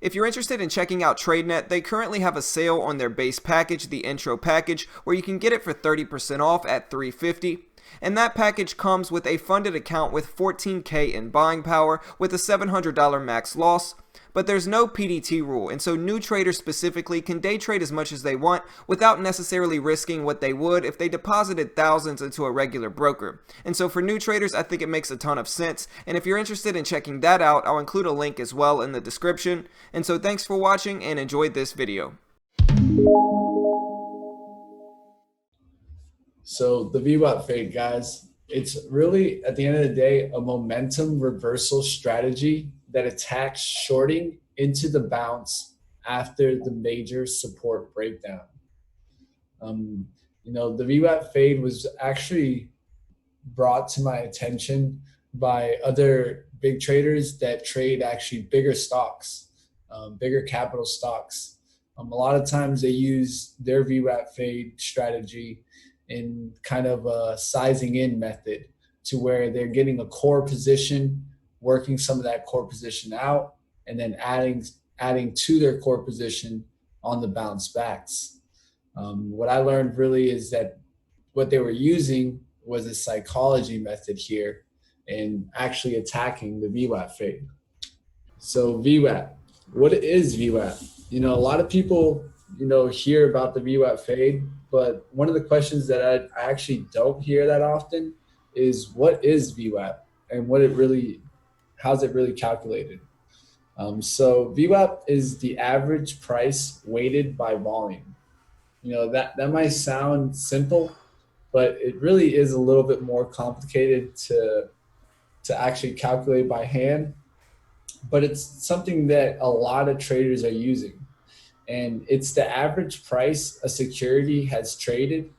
If you're interested in checking out TradeNet, they currently have a sale on their base package, the intro package, where you can get it for 30% off at $350. And that package comes with a funded account with 14K in buying power with a $700 max loss. But there's no PDT rule, and so new traders specifically can day trade as much as they want without necessarily risking what they would if they deposited thousands into a regular broker. And so for new traders, I think it makes a ton of sense. And if you're interested in checking that out, I'll include a link as well in the description. And so thanks for watching and enjoy this video. So the VWAP fade, guys, it's really, at the end of the day, a momentum reversal strategy that attacks shorting into the bounce after the major support breakdown. The VWAP fade was actually brought to my attention by other big traders that trade actually bigger stocks, bigger capital stocks. A lot of times they use their VWAP fade strategy in kind of a sizing in method to where they're getting a core position, working some of that core position out, and then adding to their core position on the bounce backs. What I learned really is that what they were using was a psychology method here and actually attacking the VWAP fade. So VWAP, what is VWAP? A lot of people, hear about the VWAP fade, but one of the questions that I actually don't hear that often is what is VWAP and how's it really calculated? So VWAP is the average price weighted by volume. That might sound simple, but it really is a little bit more complicated to actually calculate by hand. But it's something that a lot of traders are using. And it's the average price a security has traded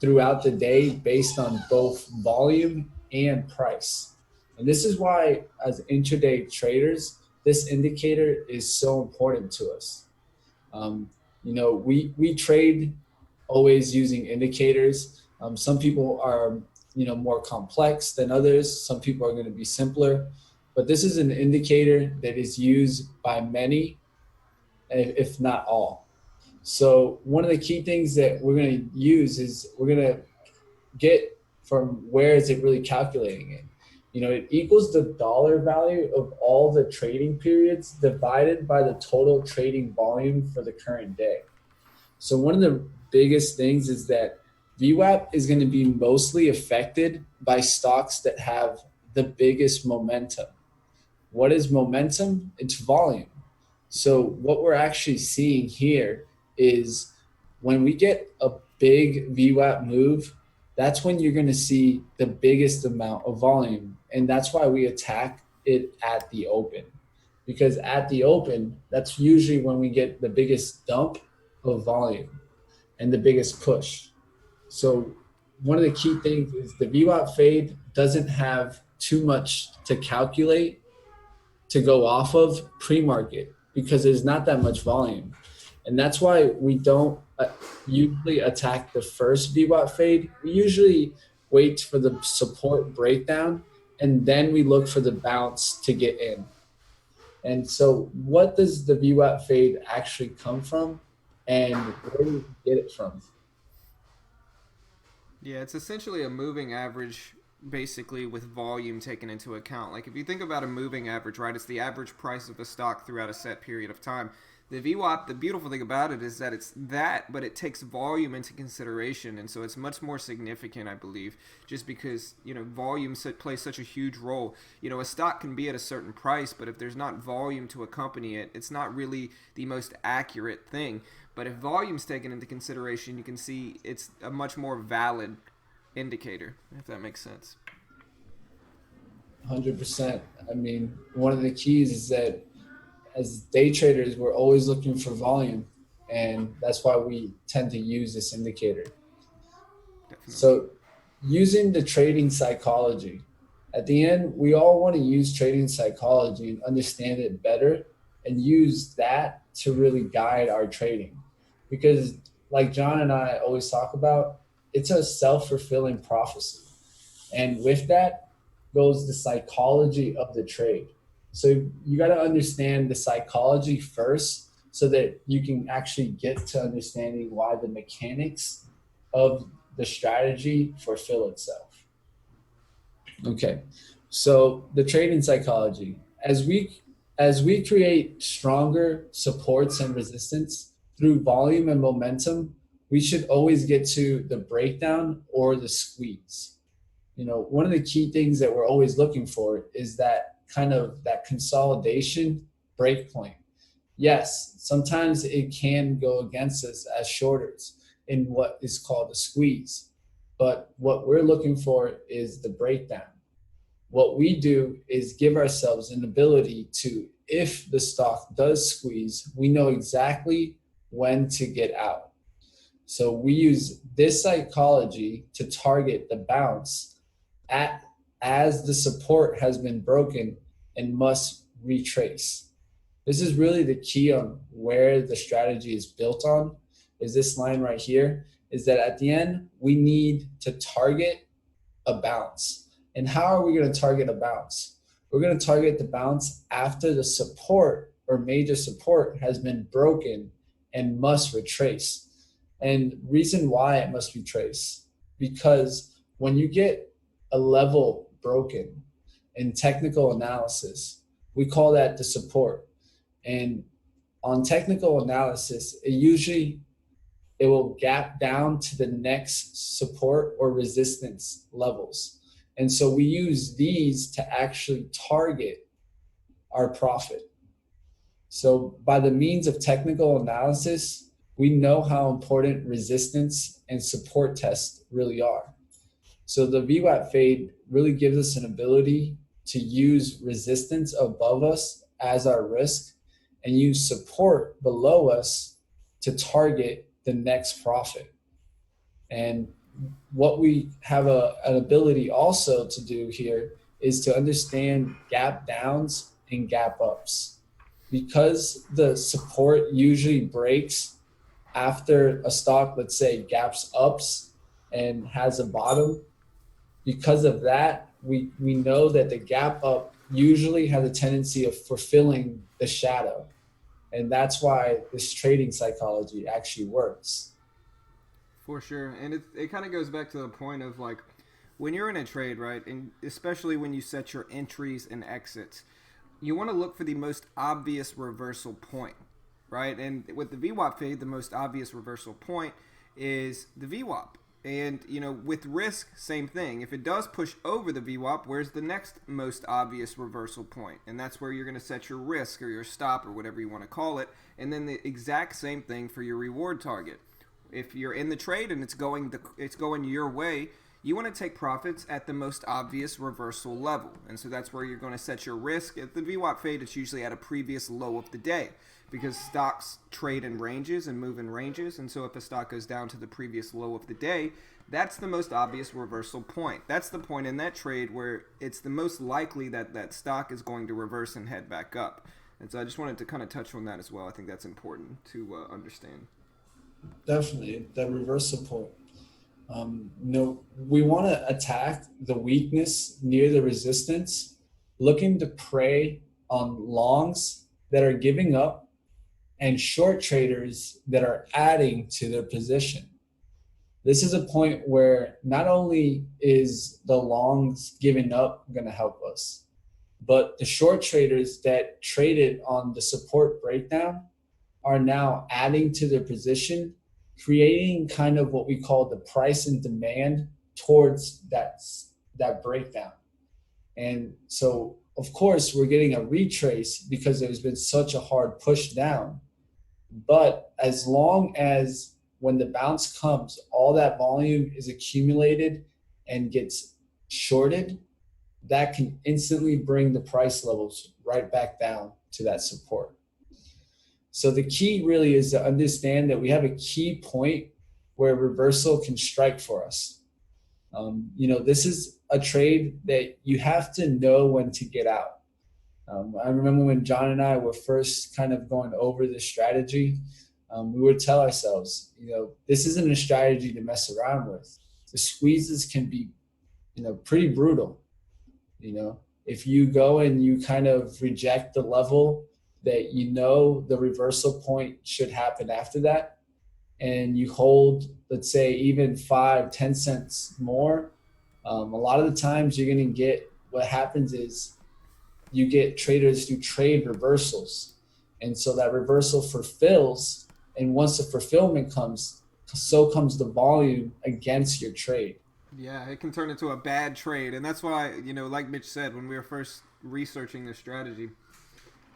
throughout the day based on both volume and price. And this is why, as intraday traders, this indicator is so important to us. We trade always using indicators. Some people are, more complex than others. Some people are going to be simpler. But this is an indicator that is used by many, if not all. So one of the key things that we're going to use is we're going to get from where is it really calculating it. It equals the dollar value of all the trading periods divided by the total trading volume for the current day. So one of the biggest things is that VWAP is going to be mostly affected by stocks that have the biggest momentum. What is momentum? It's volume. So what we're actually seeing here is when we get a big VWAP move, that's when you're going to see the biggest amount of volume. And that's why we attack it at the open. Because at the open, that's usually when we get the biggest dump of volume and the biggest push. So one of the key things is the VWAP fade doesn't have too much to calculate to go off of pre-market, because there's not that much volume. And that's why we don't usually attack the first VWAP fade. We usually wait for the support breakdown, and then we look for the bounce to get in. And so what does the VWAP fade actually come from, and where do you get it from? Yeah, it's essentially a moving average basically with volume taken into account. Like if you think about a moving average, right, it's the average price of a stock throughout a set period of time. The VWAP, the beautiful thing about it is that it's that, but it takes volume into consideration, and so it's much more significant, I believe, just because, volume plays such a huge role. A stock can be at a certain price, but if there's not volume to accompany it, it's not really the most accurate thing. But if volume's taken into consideration, you can see it's a much more valid indicator, if that makes sense. 100%. I mean, one of the keys is that as day traders, we're always looking for volume, and that's why we tend to use this indicator. Definitely. So using the trading psychology, at the end, we all want to use trading psychology and understand it better and use that to really guide our trading. Because like John and I always talk about, it's a self-fulfilling prophecy. And with that goes the psychology of the trade. So you got to understand the psychology first so that you can actually get to understanding why the mechanics of the strategy fulfill itself. Okay. So the trading psychology, as we create stronger supports and resistance through volume and momentum, we should always get to the breakdown or the squeeze. One of the key things that we're always looking for is that kind of that consolidation break point. Yes, sometimes it can go against us as shorters in what is called a squeeze. But what we're looking for is the breakdown. What we do is give ourselves an ability to, if the stock does squeeze, we know exactly when to get out. So we use this psychology to target the bounce at as the support has been broken and must retrace. This is really the key on where the strategy is built on, is this line right here, is that at the end, we need to target a bounce. And how are we going to target a bounce? We're going to target the bounce after the support or major support has been broken and must retrace. And reason why it must retrace, because when you get a level broken in technical analysis, we call that the support. And on technical analysis, it will gap down to the next support or resistance levels. And so we use these to actually target our profit. So by the means of technical analysis, we know how important resistance and support tests really are. So the VWAP fade really gives us an ability to use resistance above us as our risk and use support below us to target the next profit. And what we have an ability also to do here is to understand gap downs and gap ups. Because the support usually breaks after a stock, let's say, gaps ups and has a bottom, because of that, we know that the gap up usually has a tendency of fulfilling the shadow. And that's why this trading psychology actually works. For sure, and it kind of goes back to the point of like when you're in a trade, right, and especially when you set your entries and exits, you want to look for the most obvious reversal point, right? And with the VWAP fade, the most obvious reversal point is the VWAP. And with risk, same thing. If it does push over the VWAP, where's the next most obvious reversal point? And that's where you're going to set your risk or your stop or whatever you want to call it. And then the exact same thing for your reward target. If you're in the trade and it's going your way, you want to take profits at the most obvious reversal level. And so that's where you're going to set your risk. At the VWAP fade, it's usually at a previous low of the day because stocks trade in ranges and move in ranges. And so if a stock goes down to the previous low of the day, that's the most obvious reversal point. That's the point in that trade where it's the most likely that that stock is going to reverse and head back up. And so I just wanted to kind of touch on that as well. I think that's important to understand. Definitely, that reversal point. We want to attack the weakness near the resistance, looking to prey on longs that are giving up and short traders that are adding to their position. This is a point where not only is the longs giving up going to help us, but the short traders that traded on the support breakdown are now adding to their position, creating kind of what we call the price and demand towards that breakdown. And so, of course, we're getting a retrace because there's been such a hard push down. But as long as when the bounce comes, all that volume is accumulated and gets shorted, that can instantly bring the price levels right back down to that support. So the key really is to understand that we have a key point where reversal can strike for us. This is a trade that you have to know when to get out. I remember when John and I were first kind of going over this strategy, we would tell ourselves, this isn't a strategy to mess around with. The squeezes can be, pretty brutal, if you go and you kind of reject the level that you know the reversal point should happen after that, and you hold, let's say, even 5, 10 cents more, a lot of the times you're going to get, what happens is you get traders who trade reversals. And so that reversal fulfills. And once the fulfillment comes, so comes the volume against your trade. Yeah, it can turn into a bad trade, and that's why, like Mitch said when we were first researching this strategy,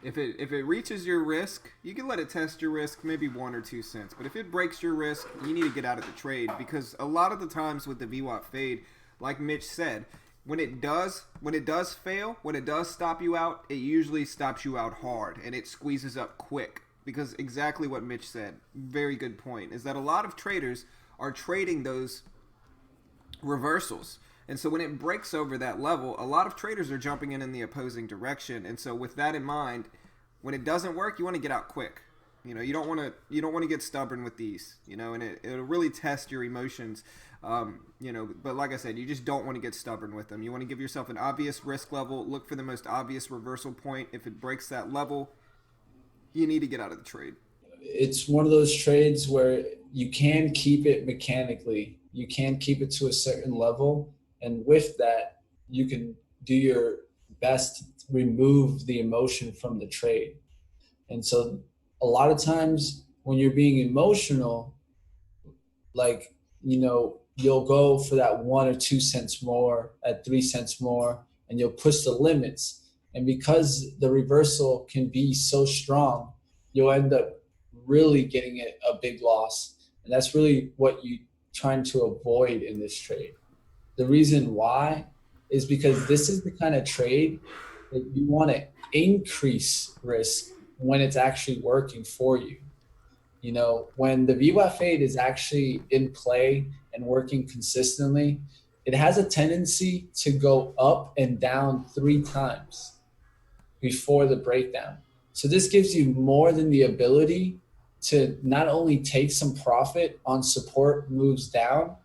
if it reaches your risk, you can let it test your risk maybe 1 or 2 cents. But if it breaks your risk, you need to get out of the trade, because a lot of the times with the VWAP fade, like Mitch said, when it does fail, when it does stop you out, it usually stops you out hard and it squeezes up quick. Because exactly what Mitch said, very good point, is that a lot of traders are trading those reversals. And so when it breaks over that level, a lot of traders are jumping in the opposing direction. And so with that in mind, when it doesn't work, you want to get out quick. You don't want to get stubborn with these. And it'll really test your emotions. But like I said, you just don't want to get stubborn with them. You want to give yourself an obvious risk level. Look for the most obvious reversal point. If it breaks that level, you need to get out of the trade. It's one of those trades where you can keep it mechanically. You can keep it to a certain level. And with that, you can do your best to remove the emotion from the trade. And so a lot of times when you're being emotional, like, you'll go for that 1 or 2 cents more, at 3 cents more, and you'll push the limits. And because the reversal can be so strong, you'll end up really getting a big loss. And that's really what you're trying to avoid in this trade. The reason why is because this is the kind of trade that you want to increase risk when it's actually working for you. When the VWAP fade is actually in play and working consistently, it has a tendency to go up and down 3 times before the breakdown. So this gives you more than the ability to not only take some profit on support moves down,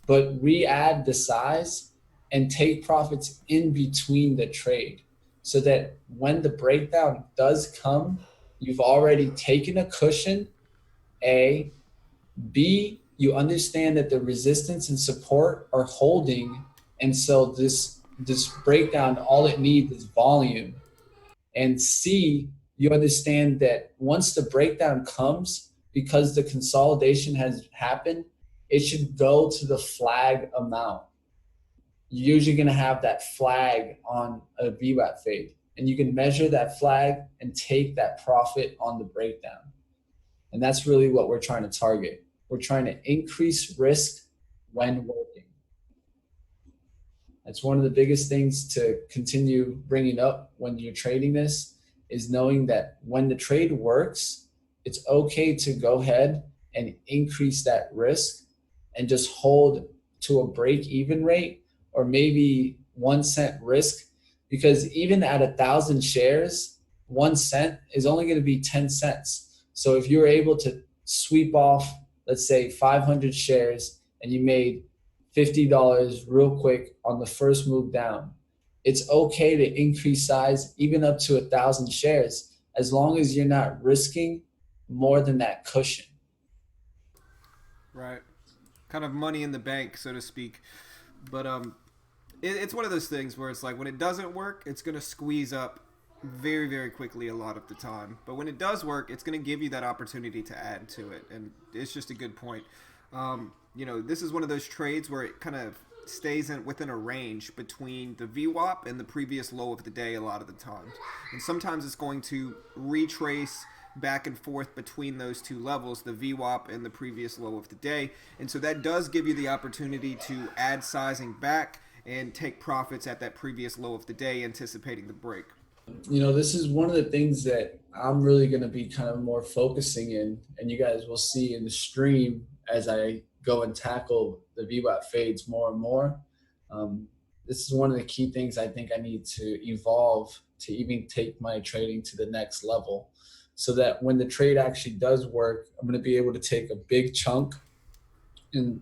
but re-add the size and take profits in between the trade, so that when the breakdown does come, you've already taken a cushion, A. B, you understand that the resistance and support are holding, and so this breakdown, all it needs is volume. And C, you understand that once the breakdown comes, because the consolidation has happened, it should go to the flag amount. You're usually going to have that flag on a VWAP fade, and you can measure that flag and take that profit on the breakdown. And that's really what we're trying to target. We're trying to increase risk when working. That's one of the biggest things to continue bringing up when you're trading this, is knowing that when the trade works, it's okay to go ahead and increase that risk and just hold to a break even rate, or maybe 1 cent risk, because even at 1,000 shares, 1 cent is only going to be 10 cents. So if you're able to sweep off, let's say 500 shares, and you made $50 real quick on the first move down, it's okay to increase size even up to 1,000 shares, as long as you're not risking more than that cushion. Right. Kind of money in the bank, so to speak. But it's one of those things where it's like when it doesn't work, it's going to squeeze up very, very quickly a lot of the time. But when it does work, it's going to give you that opportunity to add to it. And it's just a good point. This is one of those trades where it kind of stays within a range between the VWAP and the previous low of the day a lot of the times. And sometimes it's going to retrace back and forth between those two levels, the VWAP and the previous low of the day. And so that does give you the opportunity to add sizing back and take profits at that previous low of the day, anticipating the break. This is one of the things that I'm really going to be kind of more focusing in, and you guys will see in the stream as I go and tackle the VWAP fades more and more. This is one of the key things I think I need to evolve to even take my trading to the next level, so that when the trade actually does work, I'm going to be able to take a big chunk and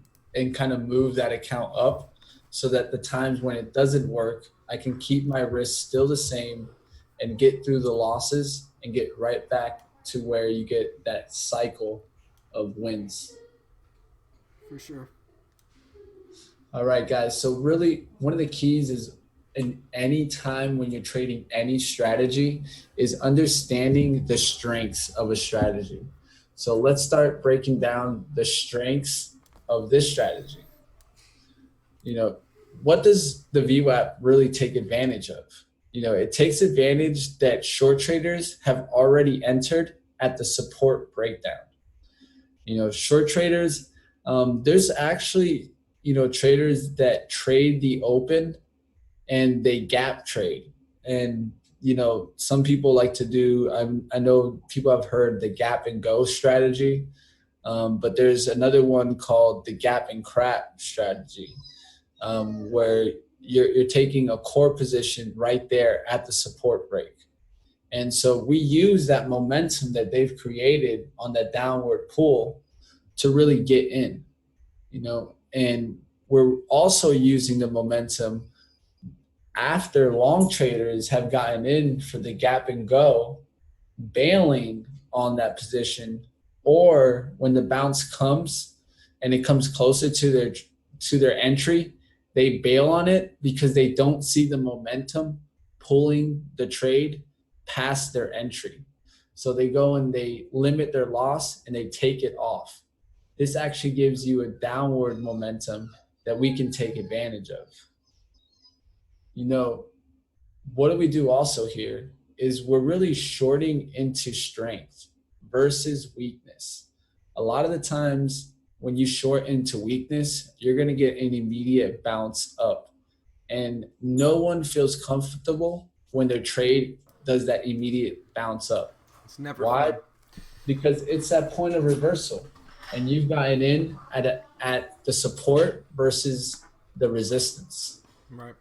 kind of move that account up, so that the times when it doesn't work, I can keep my risk still the same and get through the losses and get right back to where you get that cycle of wins. For sure. All right, guys. So really, one of the keys is in any time when you're trading any strategy is understanding the strengths of a strategy. So let's start breaking down the strengths of this strategy. You know, what does the VWAP really take advantage of? It takes advantage that short traders have already entered at the support breakdown. Short traders, there's actually, traders that trade the open and they gap trade. And, some people like to do, I know people have heard the gap and go strategy, but there's another one called the gap and crap strategy, where you're taking a core position right there at the support break. And so we use that momentum that they've created on that downward pull to really get in, and we're also using the momentum after long traders have gotten in for the gap and go, bailing on that position, or when the bounce comes and it comes closer to their entry, they bail on it because they don't see the momentum pulling the trade past their entry. So they go and they limit their loss and they take it off. This actually gives you a downward momentum that we can take advantage of. You know, what do we do also here is we're really shorting into strength versus weakness. A lot of the times when you short into weakness, you're going to get an immediate bounce up. And no one feels comfortable when their trade does that immediate bounce up. It's never Why? fun. Because it's that point of reversal. And you've gotten in at the support versus the resistance. Right.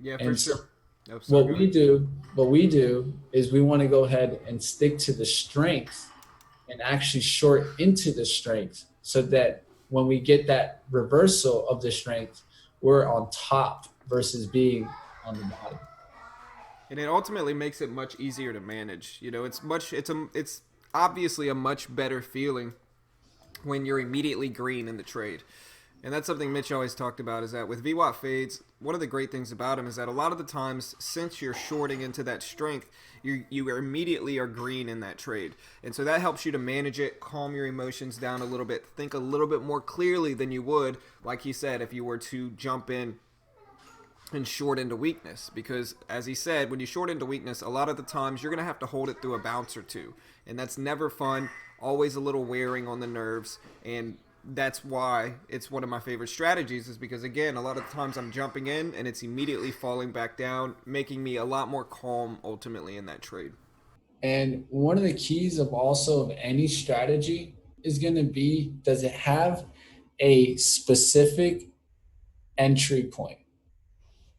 Yeah, for And so sure. Oh, sorry, go ahead. what we do is we want to go ahead and stick to the strength and actually short into the strength so that when we get that reversal of the strength, we're on top versus being on the bottom. And it ultimately makes it much easier to manage. It's obviously a much better feeling when you're immediately green in the trade. And that's something Mitch always talked about, is that with VWAP fades, one of the great things about them is that a lot of the times, since you're shorting into that strength, you immediately are green in that trade. And so that helps you to manage it, calm your emotions down a little bit, think a little bit more clearly than you would, like he said, if you were to jump in and short into weakness. Because as he said, when you short into weakness, a lot of the times you're going to have to hold it through a bounce or two. And that's never fun, always a little wearing on the nerves. And that's why it's one of my favorite strategies, is because, again, a lot of the times I'm jumping in and it's immediately falling back down, making me a lot more calm ultimately in that trade. And one of the keys of also of any strategy is going to be, does it have a specific entry point?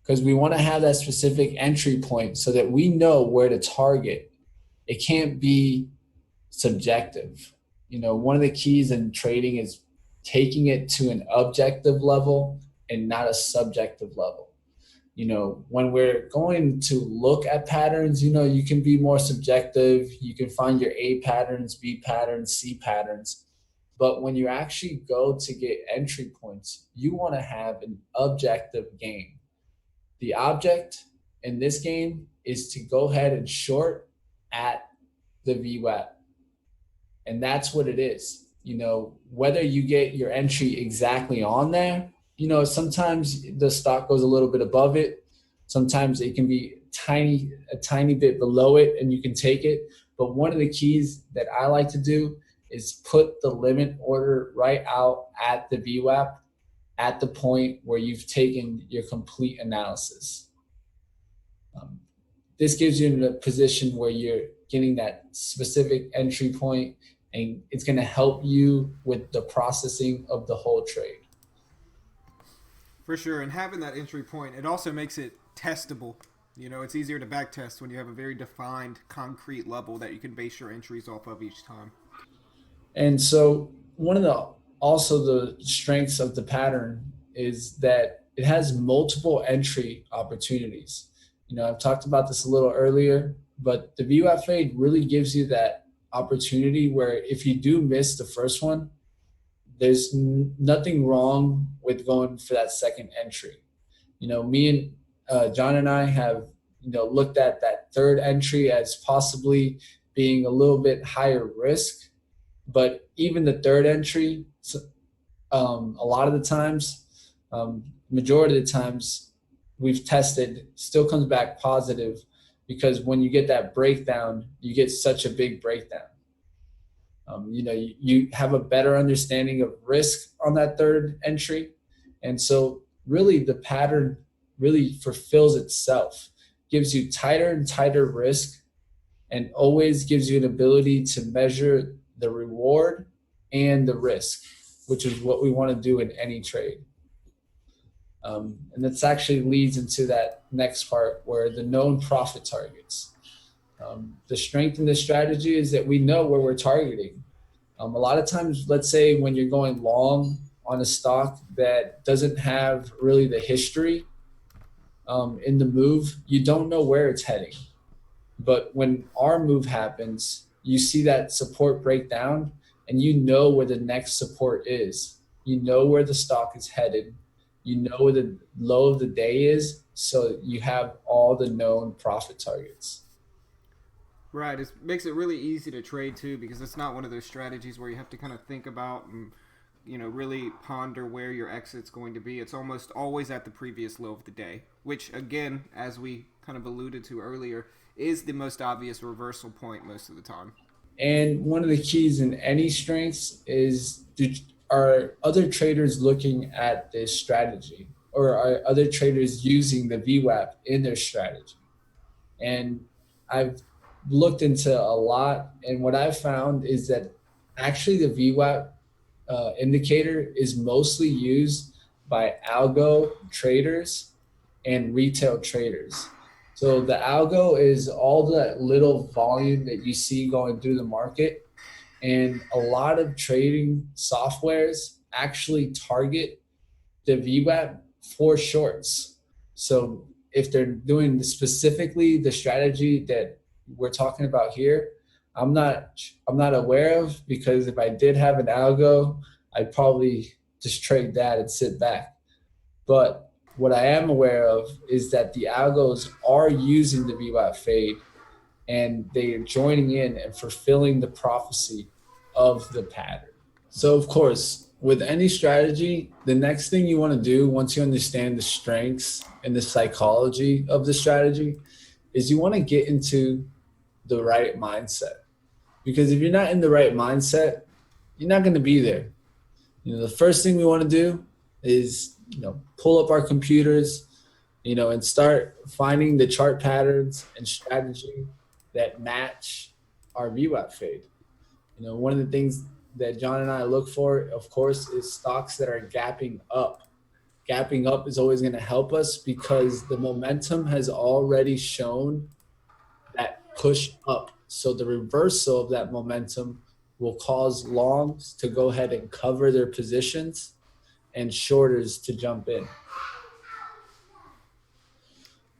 Because we want to have that specific entry point so that we know where to target. It can't be subjective. One of the keys in trading is taking it to an objective level and not a subjective level. When we're going to look at patterns, you can be more subjective. You can find your A patterns, B patterns, C patterns. But when you actually go to get entry points, you want to have an objective game. The object in this game is to go ahead and short at the VWAP. And that's what it is. Whether you get your entry exactly on there, sometimes the stock goes a little bit above it. Sometimes it can be a tiny bit below it and you can take it. But one of the keys that I like to do is put the limit order right out at the VWAP at the point where you've taken your complete analysis. This gives you in a position where you're getting that specific entry point, and it's going to help you with the processing of the whole trade. For sure, and having that entry point, it also makes it testable. It's easier to back test when you have a very defined, concrete level that you can base your entries off of each time. And so one of the strengths of the pattern is that it has multiple entry opportunities. I've talked about this a little earlier, but the VWAP fade really gives you that opportunity where if you do miss the first one, there's nothing wrong with going for that second entry. Me and John and I have looked at that third entry as possibly being a little bit higher risk, but even the third entry, a lot of the times, majority of the times we've tested, still comes back positive, because when you get that breakdown, you get such a big breakdown. You have a better understanding of risk on that third entry. And so really the pattern really fulfills itself, gives you tighter and tighter risk, and always gives you an ability to measure the reward and the risk, which is what we want to do in any trade. And this actually leads into that next part where the known profit targets. The strength in this strategy is that we know where we're targeting. A lot of times, let's say when you're going long on a stock that doesn't have really the history in the move, you don't know where it's heading. But when our move happens, you see that support break down and you know where the next support is. You know where the stock is headed. You know where the low of the day is. So you have all the known profit targets. Right. It makes it really easy to trade too because it's not one of those strategies where you have to kind of think about and really ponder where your exit's going to be. It's almost always at the previous low of the day, which again, as we kind of alluded to earlier, is the most obvious reversal point most of the time. And one of the keys in any strengths is, are other traders looking at this strategy, or are other traders using the VWAP in their strategy? And I've looked into a lot, and what I've found is that actually the VWAP indicator is mostly used by algo traders and retail traders. So the algo is all that little volume that you see going through the market. And a lot of trading softwares actually target the VWAP for shorts. So if they're doing specifically the strategy that we're talking about here, I'm not aware of, because if I did have an algo, I'd probably just trade that and sit back. But what I am aware of is that the algos are using the VWAP fade, and they are joining in and fulfilling the prophecy of the pattern. So of course, with any strategy, the next thing you want to do once you understand the strengths and the psychology of the strategy is you want to get into the right mindset. Because if you're not in the right mindset, you're not going to be there. The first thing we want to do is, pull up our computers, and start finding the chart patterns and strategy that match our VWAP fade. One of the things that John and I look for, of course, is stocks that are gapping up. Gapping up is always going to help us because the momentum has already shown that push up. So the reversal of that momentum will cause longs to go ahead and cover their positions and shorters to jump in.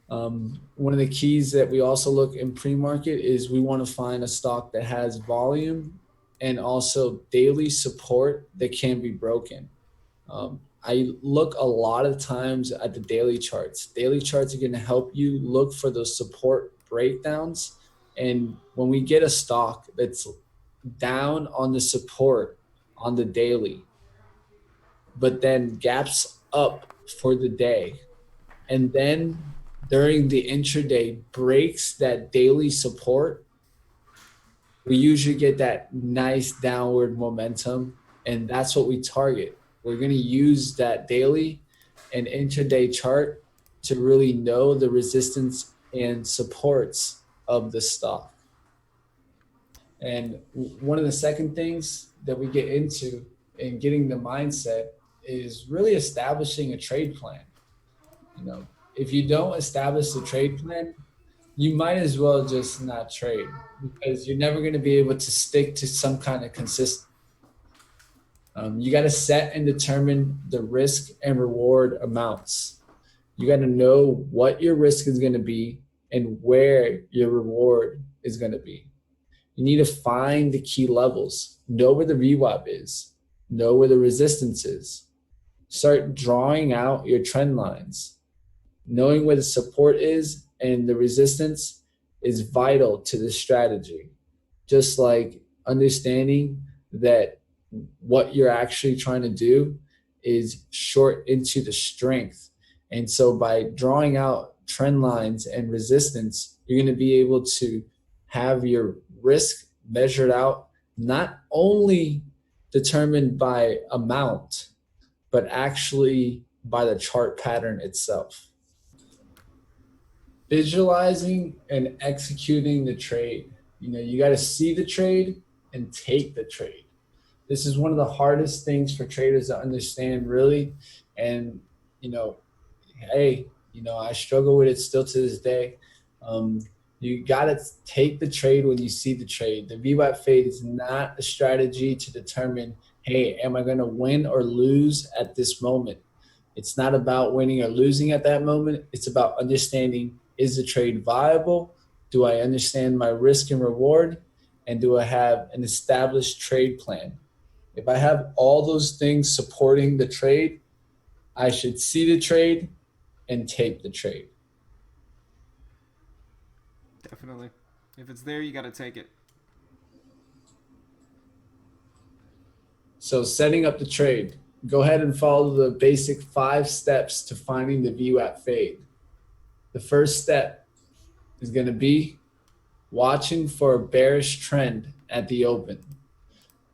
One of the keys that we also look in pre-market is we want to find a stock that has volume and also daily support that can be broken. I look a lot of times at the daily charts. Daily charts are going to help you look for those support breakdowns. And when we get a stock that's down on the support on the daily, but then gaps up for the day, and then during the intraday breaks that daily support, we usually get that nice downward momentum, and that's what we target. We're going to use that daily and intraday chart to really know the resistance and supports of the stock. And one of the second things that we get into in getting the mindset is really establishing a trade plan. If you don't establish a trade plan, you might as well just not trade, because you're never going to be able to stick to some kind of consistency. You got to set and determine the risk and reward amounts. You got to know what your risk is going to be and where your reward is going to be. You need to find the key levels, know where the VWAP is, know where the resistance is. Start drawing out your trend lines. Knowing where the support is and the resistance is vital to the strategy. Just like understanding that what you're actually trying to do is short into the strength. And so by drawing out trend lines and resistance, you're going to be able to have your risk measured out, not only determined by amount, but actually by the chart pattern itself. Visualizing and executing the trade. You got to see the trade and take the trade. This is one of the hardest things for traders to understand, really. And, you know, hey, I struggle with it still to this day. Um, you got to take the trade when you see the trade. The VWAP fade is not a strategy to determine, hey, am I going to win or lose at this moment? It's not about winning or losing at that moment. It's about understanding, is the trade viable? Do I understand my risk and reward? And do I have an established trade plan? If I have all those things supporting the trade, I should see the trade and take the trade. Definitely. If it's there, you got to take it. So setting up the trade, go ahead and follow the basic 5 steps to finding the VWAP fade. The first step is going to be watching for a bearish trend at the open.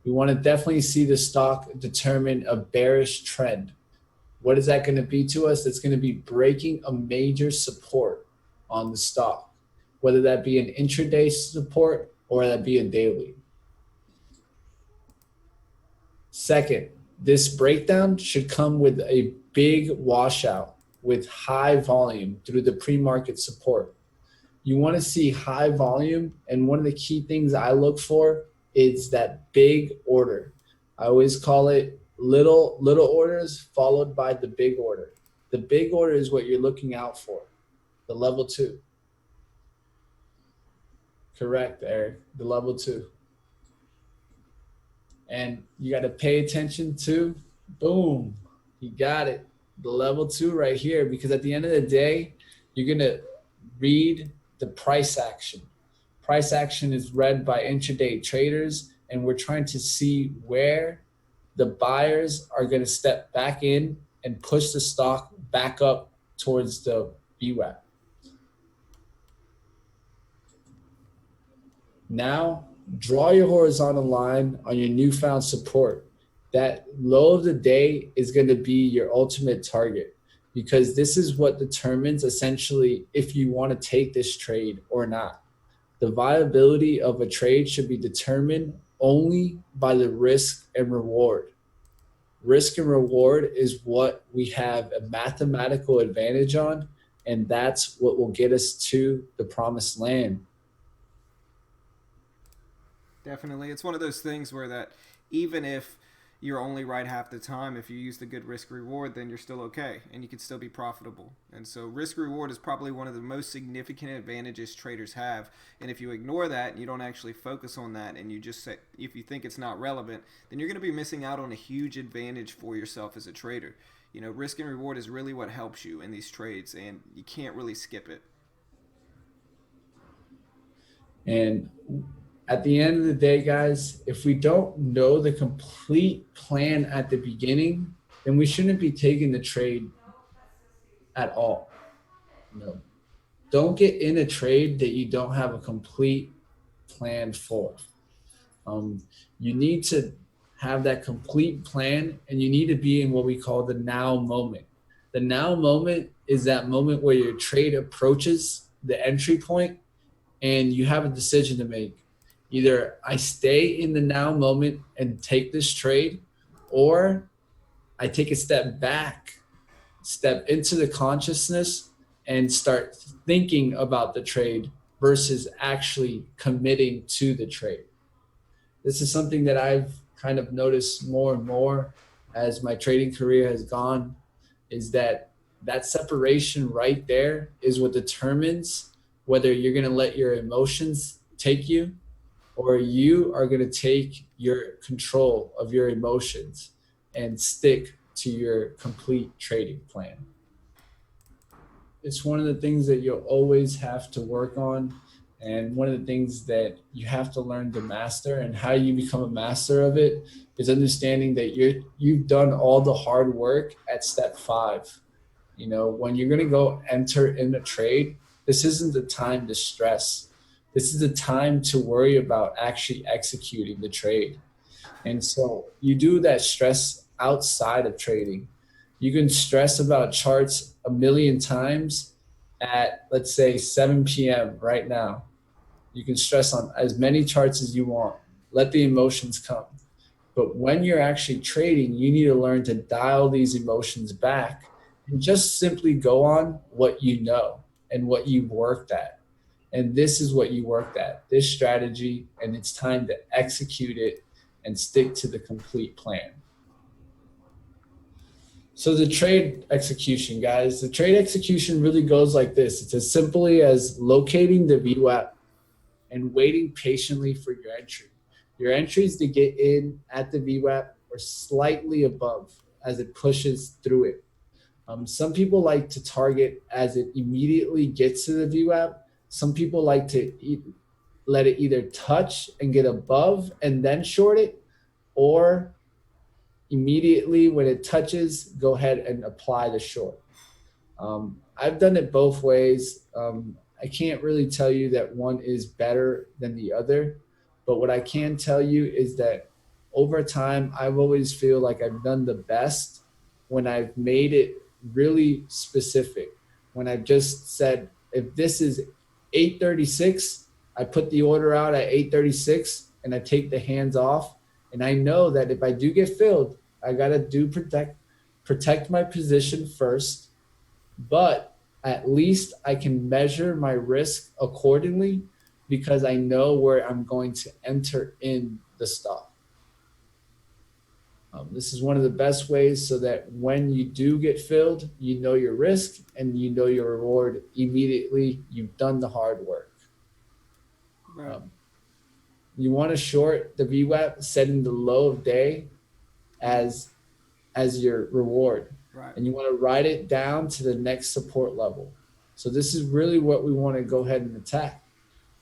We want to definitely see the stock determine a bearish trend. What is that going to be to us? It's going to be breaking a major support on the stock, whether that be an intraday support or that be a daily. Second, this breakdown should come with a big washout with high volume through the pre-market support. You want to see high volume, and one of the key things I look for is that big order. I always call it little orders followed by the big order. The big order is what you're looking out for, the level 2. Correct, Eric, the level 2. And you got to pay attention to, boom, you got it, the level 2 right here, because at the end of the day, you're going to read the price action. Price action is read by intraday traders, and we're trying to see where the buyers are going to step back in and push the stock back up towards the VWAP. Now, draw your horizontal line on your newfound support. That low of the day is going to be your ultimate target, because this is what determines essentially if you want to take this trade or not. The viability of a trade should be determined only by the risk and reward. Risk and reward is what we have a mathematical advantage on, and that's what will get us to the promised land. Definitely. It's one of those things where that even if you're only right half the time, if you use the good risk reward, then you're still okay and you can still be profitable. And so risk reward is probably one of the most significant advantages traders have. And if you ignore that and you don't actually focus on that, and you just say, if you think it's not relevant, then you're going to be missing out on a huge advantage for yourself as a trader. Risk and reward is really what helps you in these trades, and you can't really skip it. And at the end of the day, guys, if we don't know the complete plan at the beginning, then we shouldn't be taking the trade at all. No. Don't get in a trade that you don't have a complete plan for. You need to have that complete plan, and you need to be in what we call the now moment. The now moment is that moment where your trade approaches the entry point and you have a decision to make. Either I stay in the now moment and take this trade, or I take a step back, step into the consciousness, and start thinking about the trade versus actually committing to the trade. This is something that I've kind of noticed more and more as my trading career has gone is that that separation right there is what determines whether you're going to let your emotions take you or you are going to take your control of your emotions and stick to your complete trading plan. It's one of the things that you'll always have to work on, and one of the things that you have to learn to master. And how you become a master of it is understanding that you've done all the hard work at step 5. You know, when you're going to go enter in a trade, this isn't the time to stress. This is the time to worry about actually executing the trade. And so you do that stress outside of trading. You can stress about charts a million times at, let's say, 7 p.m. right now. You can stress on as many charts as you want. Let the emotions come. But when you're actually trading, you need to learn to dial these emotions back and just simply go on what you know and what you've worked at. And this is what you worked at, this strategy, and it's time to execute it and stick to the complete plan. So the trade execution, guys, the trade execution really goes like this. It's as simply as locating the VWAP and waiting patiently for your entry. Your entry is to get in at the VWAP or slightly above as it pushes through it. Some people like to target as it immediately gets to the VWAP. Some people like to let it either touch and get above and then short it, or immediately when it touches, go ahead and apply the short. I've done it both ways. I can't really tell you that one is better than the other, but what I can tell you is that over time, I've always feel like I've done the best when I've made it really specific. When I've just said, if this is 836, I put the order out at 836 and I take the hands off. And I know that if I do get filled, I gotta protect my position first, but at least I can measure my risk accordingly because I know where I'm going to enter in the stock. This is one of the best ways so that when you do get filled, you know your risk and you know your reward immediately. You've done the hard work. Right. You want to short the VWAP, setting the low of day as your reward. Right. And you want to ride it down to the next support level. So this is really what we want to go ahead and attack.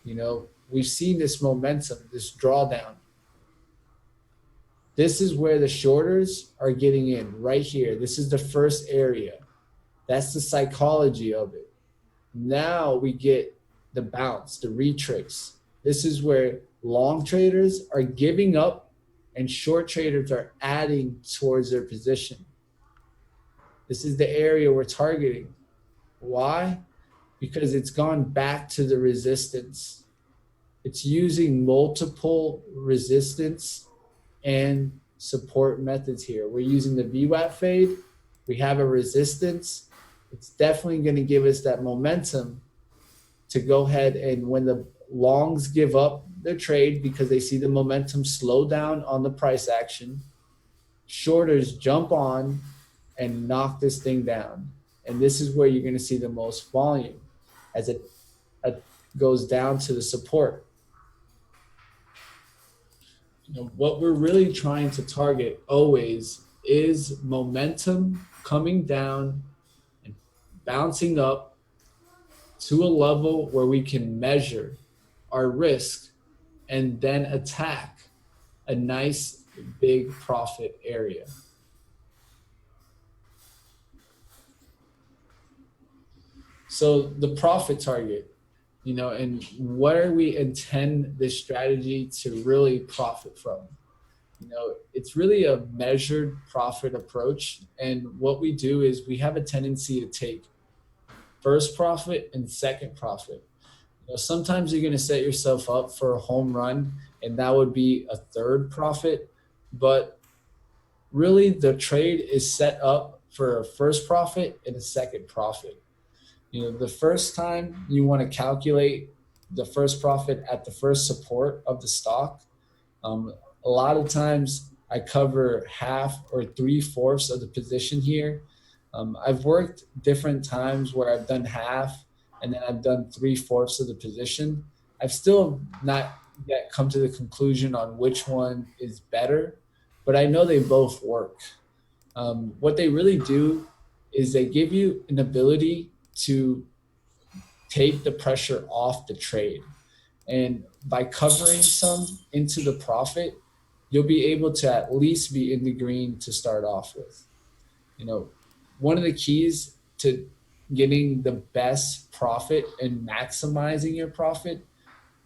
You know, we've seen this momentum, this drawdown. This is where the shorters are getting in right here. This is the first area. That's the psychology of it. Now we get the bounce, the retrace. This is where long traders are giving up and short traders are adding towards their position. This is the area we're targeting. Why? Because it's gone back to the resistance. It's using multiple resistance and support methods here. We're using the VWAP fade. We have a resistance. It's definitely going to give us that momentum to go ahead, and when the longs give up their trade because they see the momentum slow down on the price action, shorters jump on and knock this thing down. And this is where you're going to see the most volume as it goes down to the support. You know, what we're really trying to target always is momentum coming down and bouncing up to a level where we can measure our risk and then attack a nice big profit area. So the profit target, you know, and where we intend this strategy to really profit from. You know, it's really a measured profit approach. And what we do is we have a tendency to take first profit and second profit. You know, sometimes you're going to set yourself up for a home run, and that would be a third profit. But really, the trade is set up for a first profit and a second profit. You know, the first time you want to calculate the first profit at the first support of the stock, a lot of times I cover half or three-fourths of the position here. I've worked different times where I've done half and then I've done three-fourths of the position. I've still not yet come to the conclusion on which one is better, but I know they both work. What they really do is they give you an ability to take the pressure off the trade. And by covering some into the profit, you'll be able to at least be in the green to start off with. You know, one of the keys to getting the best profit and maximizing your profit,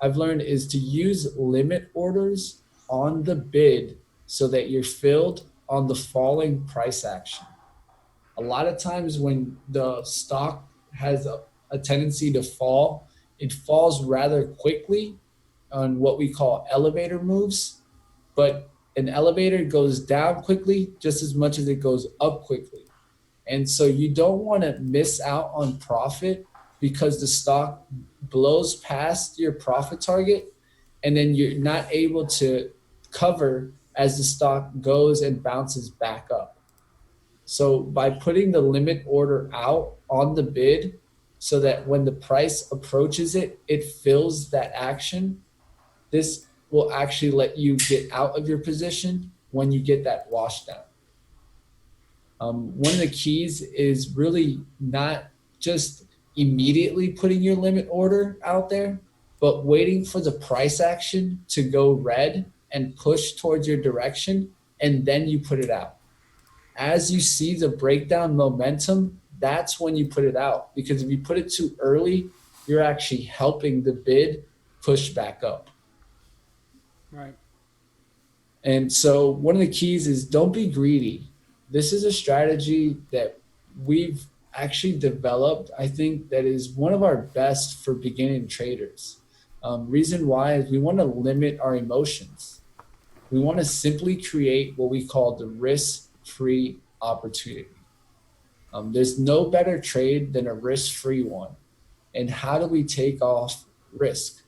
I've learned, is to use limit orders on the bid so that you're filled on the falling price action. A lot of times when the stock has a tendency to fall, it falls rather quickly on what we call elevator moves, but an elevator goes down quickly just as much as it goes up quickly. And so you don't want to miss out on profit because the stock blows past your profit target and then you're not able to cover as the stock goes and bounces back up. So by putting the limit order out on the bid so that when the price approaches it, it fills that action, this will actually let you get out of your position when you get that wash down. One of the keys is really not just immediately putting your limit order out there, but waiting for the price action to go red and push towards your direction, and then you put it out. As you see the breakdown momentum, that's when you put it out. Because if you put it too early, you're actually helping the bid push back up. Right. And so one of the keys is don't be greedy. This is a strategy that we've actually developed, I think, that is one of our best for beginning traders. Reason why is we want to limit our emotions. We want to simply create what we call the risk-free opportunity. There's no better trade than a risk-free one. And how do we take off risk?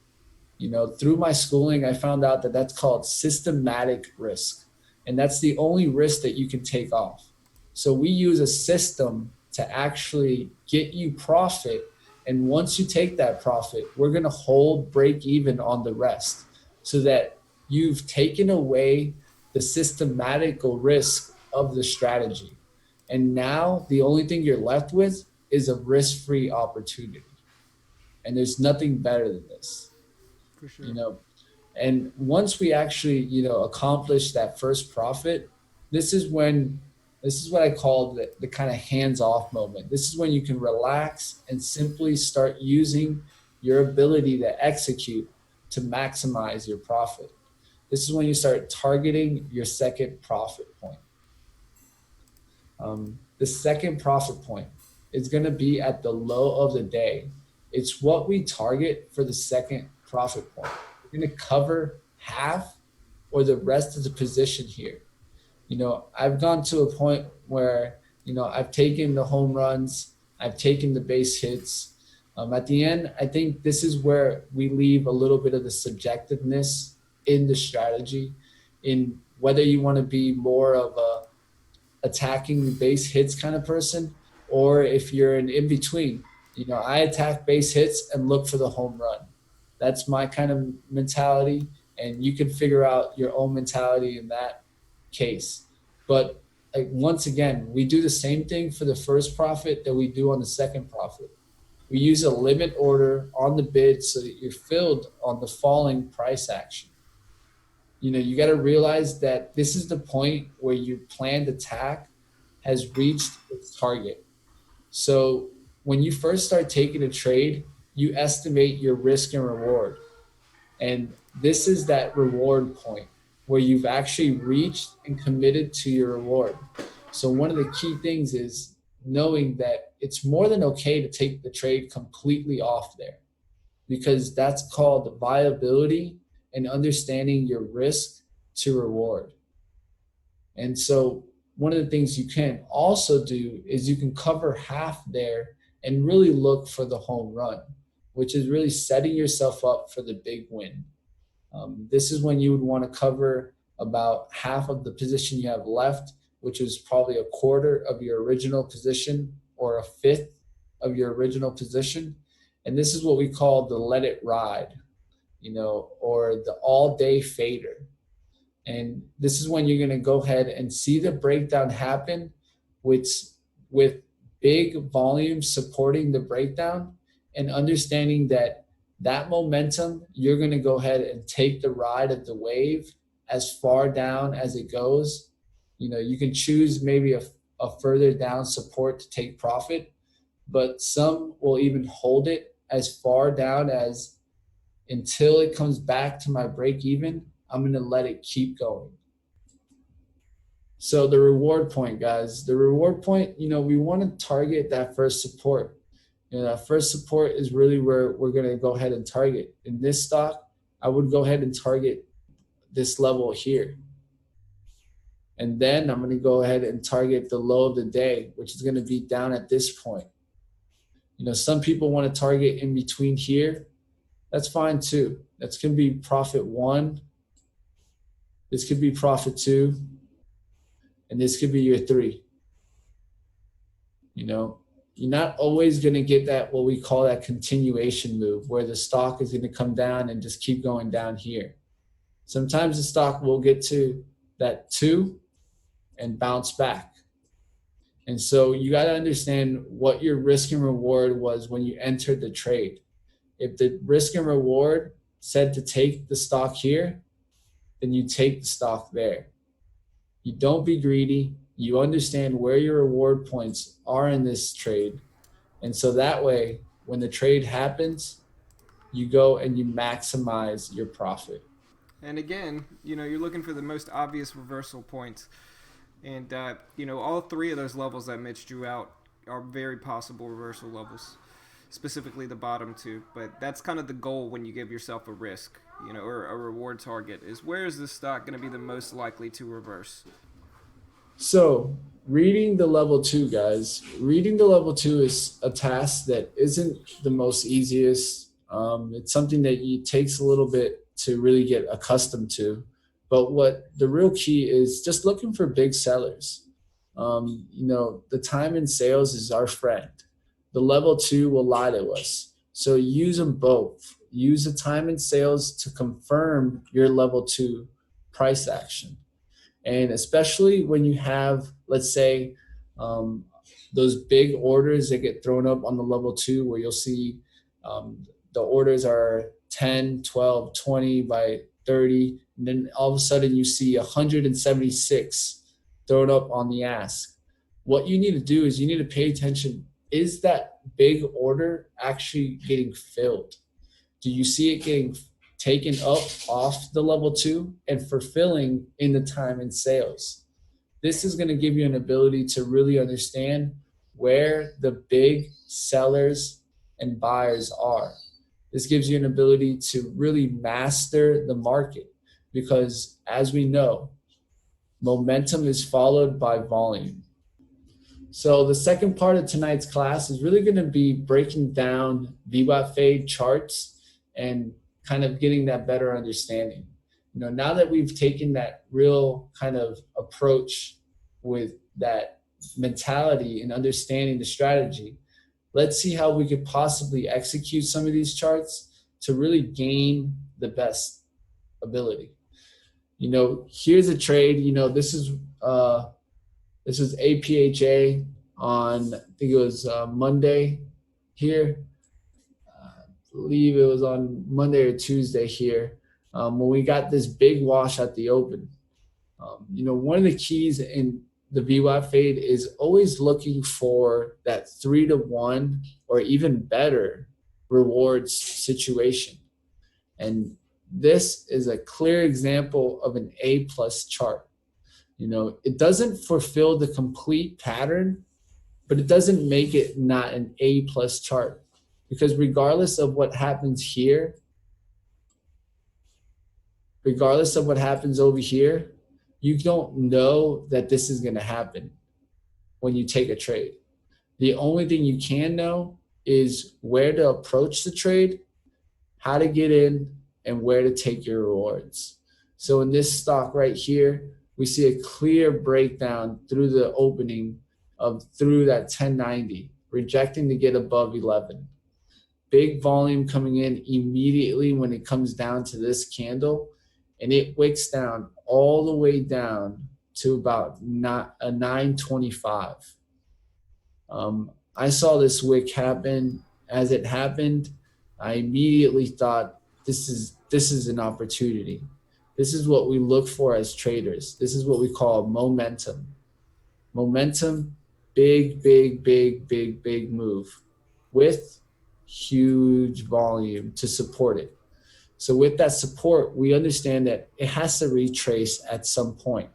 You know, through my schooling, I found out that that's called systematic risk. And that's the only risk that you can take off. So we use a system to actually get you profit. And once you take that profit, we're going to hold break even on the rest so that you've taken away the systematical risk of the strategy. And now the only thing you're left with is a risk-free opportunity. And there's nothing better than this. For sure. You know, and once we actually, accomplish that first profit, this is when, this is what I call the kind of hands-off moment. This is when you can relax and simply start using your ability to execute to maximize your profit. This is when you start targeting your second profit point. The second profit point is going to be at the low of the day. It's what we target for the second profit point. We're going to cover half or the rest of the position here. I've gone to a point where, I've taken the home runs, I've taken the base hits. At the end, I think this is where we leave a little bit of the subjectiveness in the strategy, in whether you want to be more of a attacking the base hits kind of person, or if you're an in between. I attack base hits and look for the home run. That's my kind of mentality, and you can figure out your own mentality in that case. But once again, we do the same thing for the first profit that we do on the second profit. We use a limit order on the bid so that you're filled on the falling price action. You got to realize that this is the point where your planned attack has reached its target. So when you first start taking a trade, you estimate your risk and reward. And this is that reward point where you've actually reached and committed to your reward. So one of the key things is knowing that it's more than okay to take the trade completely off there, because that's called viability and understanding your risk to reward. And so one of the things you can also do is you can cover half there and really look for the home run, which is really setting yourself up for the big win. This is when you would want to cover about half of the position you have left, which is probably a quarter of your original position or a fifth of your original position. And this is what we call the let it ride, or the all day fader. And this is when you're going to go ahead and see the breakdown happen with, with big volume supporting the breakdown, and understanding that that momentum, you're going to go ahead and take the ride of the wave as far down as it goes. You can choose maybe a further down support to take profit, but some will even hold it as far down as until it comes back to my break even. I'm going to let it keep going. So the reward point, guys, the reward point, we want to target that first support. That first support is really where we're going to go ahead and target. In this stock, I would go ahead and target this level here. And then I'm going to go ahead and target the low of the day, which is going to be down at this point. Some people want to target in between here. That's fine too. That's going to be profit 1. This could be profit 2. And this could be your 3. You're not always going to get that, what we call that continuation move, where the stock is going to come down and just keep going down here. Sometimes the stock will get to that 2 and bounce back. And so you got to understand what your risk and reward was when you entered the trade. If the risk and reward said to take the stock here, then you take the stock there. You don't be greedy. You understand where your reward points are in this trade. And so that way, when the trade happens, you go and you maximize your profit. And again, you're looking for the most obvious reversal points. And, all 3 of those levels that Mitch drew out are very possible reversal levels, specifically the bottom 2. But that's kind of the goal when you give yourself a risk, or a reward target, is where is this stock going to be the most likely to reverse? So reading the level 2, guys, reading the level 2 is a task that isn't the most easiest. It's something that it takes a little bit to really get accustomed to. But what the real key is just looking for big sellers. The time in sales is our friend. The level 2 will lie to us. So use them both. Use the time in sales to confirm your level 2 price action. And especially when you have, let's say, those big orders that get thrown up on the level 2, where you'll see the orders are 10, 12, 20 by 30. And then all of a sudden you see 176 thrown up on the ask. What you need to do is you need to pay attention. Is that big order actually getting filled? Do you see it getting taken up off the level 2 and fulfilling in the time in sales? This is going to give you an ability to really understand where the big sellers and buyers are. This gives you an ability to really master the market, because as we know, momentum is followed by volume. So the second part of tonight's class is really going to be breaking down VWAP fade charts and kind of getting that better understanding. Now that we've taken that real kind of approach with that mentality and understanding the strategy, let's see how we could possibly execute some of these charts to really gain the best ability. Here's a trade. This was APHA on, I think it was Monday here. I believe it was on Monday or Tuesday here, when we got this big wash at the open. One of the keys in the VWAP fade is always looking for that 3-to-1 or even better rewards situation. And this is a clear example of an A+ chart. It doesn't fulfill the complete pattern, but it doesn't make it not an A+ chart, because regardless of what happens here, regardless of what happens over here, you don't know that this is going to happen when you take a trade. The only thing you can know is where to approach the trade, how to get in, and where to take your rewards. So in this stock right here, we see a clear breakdown through the opening of through that 1090, rejecting to get above 11. Big volume coming in immediately when it comes down to this candle, and it wicks down all the way down to about not a 925. I saw this wick happen. As it happened, I immediately thought this is an opportunity. This is what we look for as traders. This is what we call momentum. Momentum, big, big, big, big, big move with huge volume to support it. So with that support, we understand that it has to retrace at some point.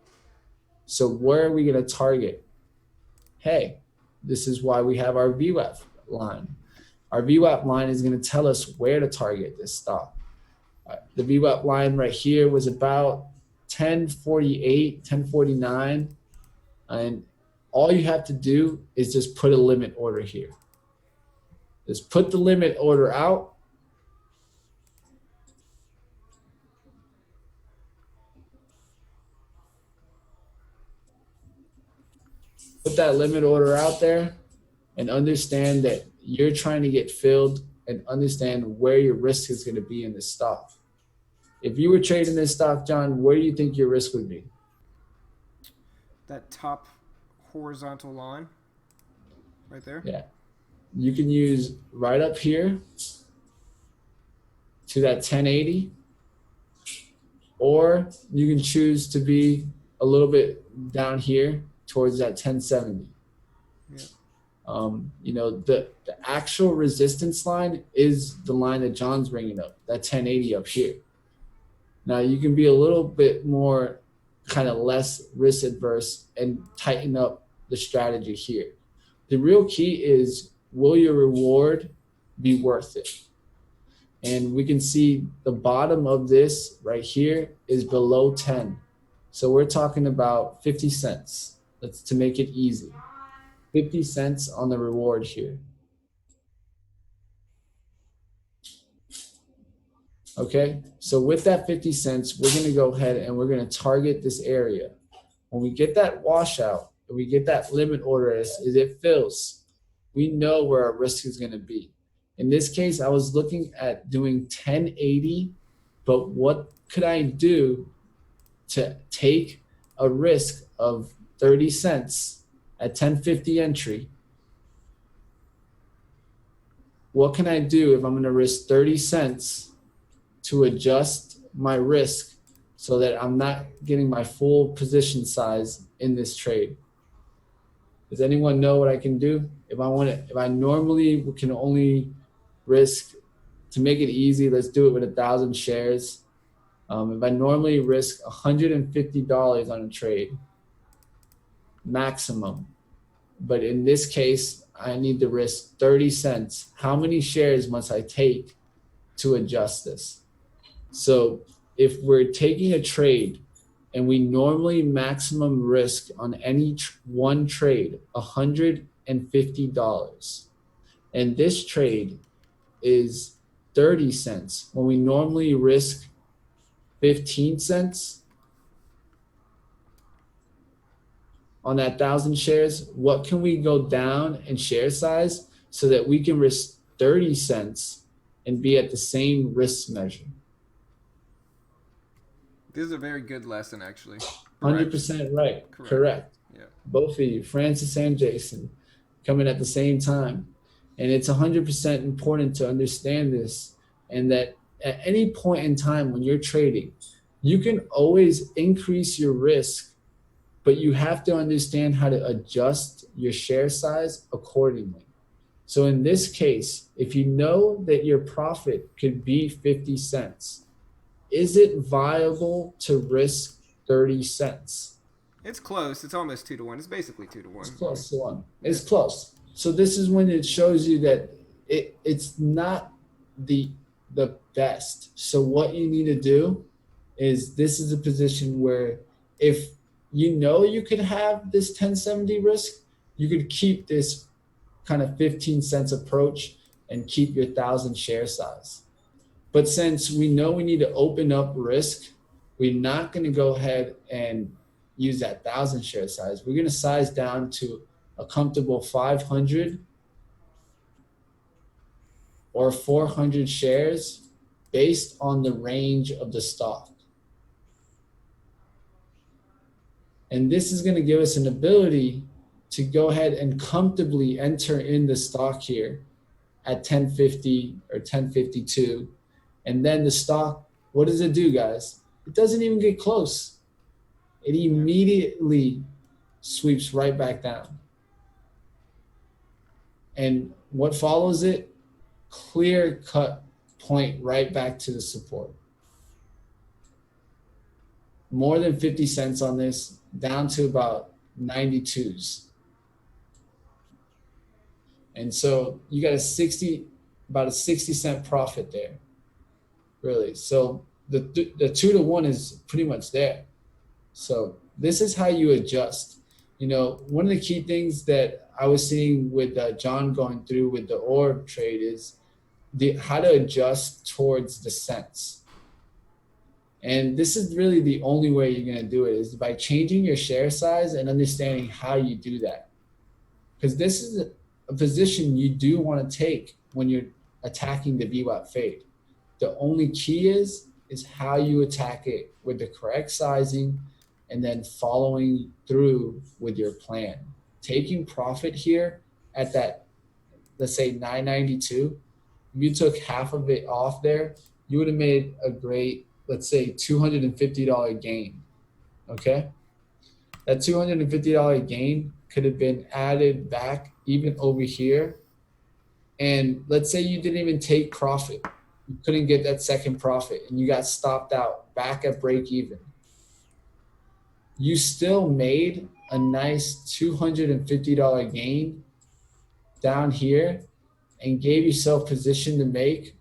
So where are we going to target? Hey, this is why we have our VWAP line. Our VWAP line is going to tell us where to target this stop. The VWAP line right here was about 1048, 1049. And all you have to do is just put a limit order here. Just put the limit order out. Put that limit order out there and understand that you're trying to get filled and understand where your risk is going to be in this stock. If you were trading this stock, John, where do you think your risk would be? That top horizontal line right there. Yeah. You can use right up here to that 1080, or you can choose to be a little bit down here towards that 1070. Yeah. The actual resistance line is the line that John's bringing up, that 1080 up here. Now you can be a little bit more kind of less risk adverse and tighten up the strategy here. The real key is, will your reward be worth it? And we can see the bottom of this right here is below 10. So we're talking about 50 cents. That's to make it easy. 50 cents on the reward here. Okay, so with that 50 cents, we're going to go ahead and we're going to target this area. When we get that washout, and we get that limit order as it fills, we know where our risk is going to be. In this case, I was looking at doing 1080, but what could I do to take a risk of 30 cents at 1050 entry? What can I do if I'm going to risk 30 cents to adjust my risk so that I'm not getting my full position size in this trade? Does anyone know what I can do? If I normally can only risk, to make it easy, let's do it with 1,000 shares. If I normally risk $150 on a trade, maximum, but in this case, I need to risk 30 cents. How many shares must I take to adjust this? So if we're taking a trade and we normally maximum risk on any one trade $150, and this trade is 30 cents when we normally risk 15 cents on that 1,000 shares, what can we go down in share size so that we can risk 30 cents and be at the same risk measure? This is a very good lesson, actually. 100% right. Correct. Yeah. Both of you, Francis and Jason, coming at the same time. And it's 100% important to understand this, and that at any point in time when you're trading, you can always increase your risk, but you have to understand how to adjust your share size accordingly. So in this case, if you know that your profit could be 50 cents, is it viable to risk 30 cents? It's close. It's almost 2-to-1. It's basically 2-to-1. It's close to one. It's close. So this is when it shows you that it's not the best. So what you need to do is, this is a position where if you know you could have this 1070 risk, you could keep this kind of 15 cents approach and keep your 1,000 share size. But since we know we need to open up risk We're not going to go ahead and use that 1,000 share size. We're going to size down to a comfortable 500 or 400 shares based on the range of the stock. And this is going to give us an ability to go ahead and comfortably enter in the stock here at 1050 or 1052. And then the stock, what does it do, guys? It doesn't even get close. It Yeah. immediately sweeps right back down. And what follows it? Clear cut point right back to the support. More than 50 cents on this, down to about 92s. And so you got about a 60-cent profit there, really. So the 2 to 1 is pretty much there. So this is how you adjust. One of the key things that I was seeing with John going through with the orb trade is how to adjust towards the cents. And this is really the only way you're going to do it is by changing your share size and understanding how you do that. Because this is a position you do want to take when you're attacking the VWAP fade. The only key is how you attack it with the correct sizing and then following through with your plan. Taking profit here at that, let's say 992, if you took half of it off there, you would have made a great, let's say $250 gain. Okay? That $250 gain could have been added back even over here. And let's say you didn't even take profit. You couldn't get that second profit and you got stopped out back at break even. You still made a nice $250 gain down here and gave yourself position to make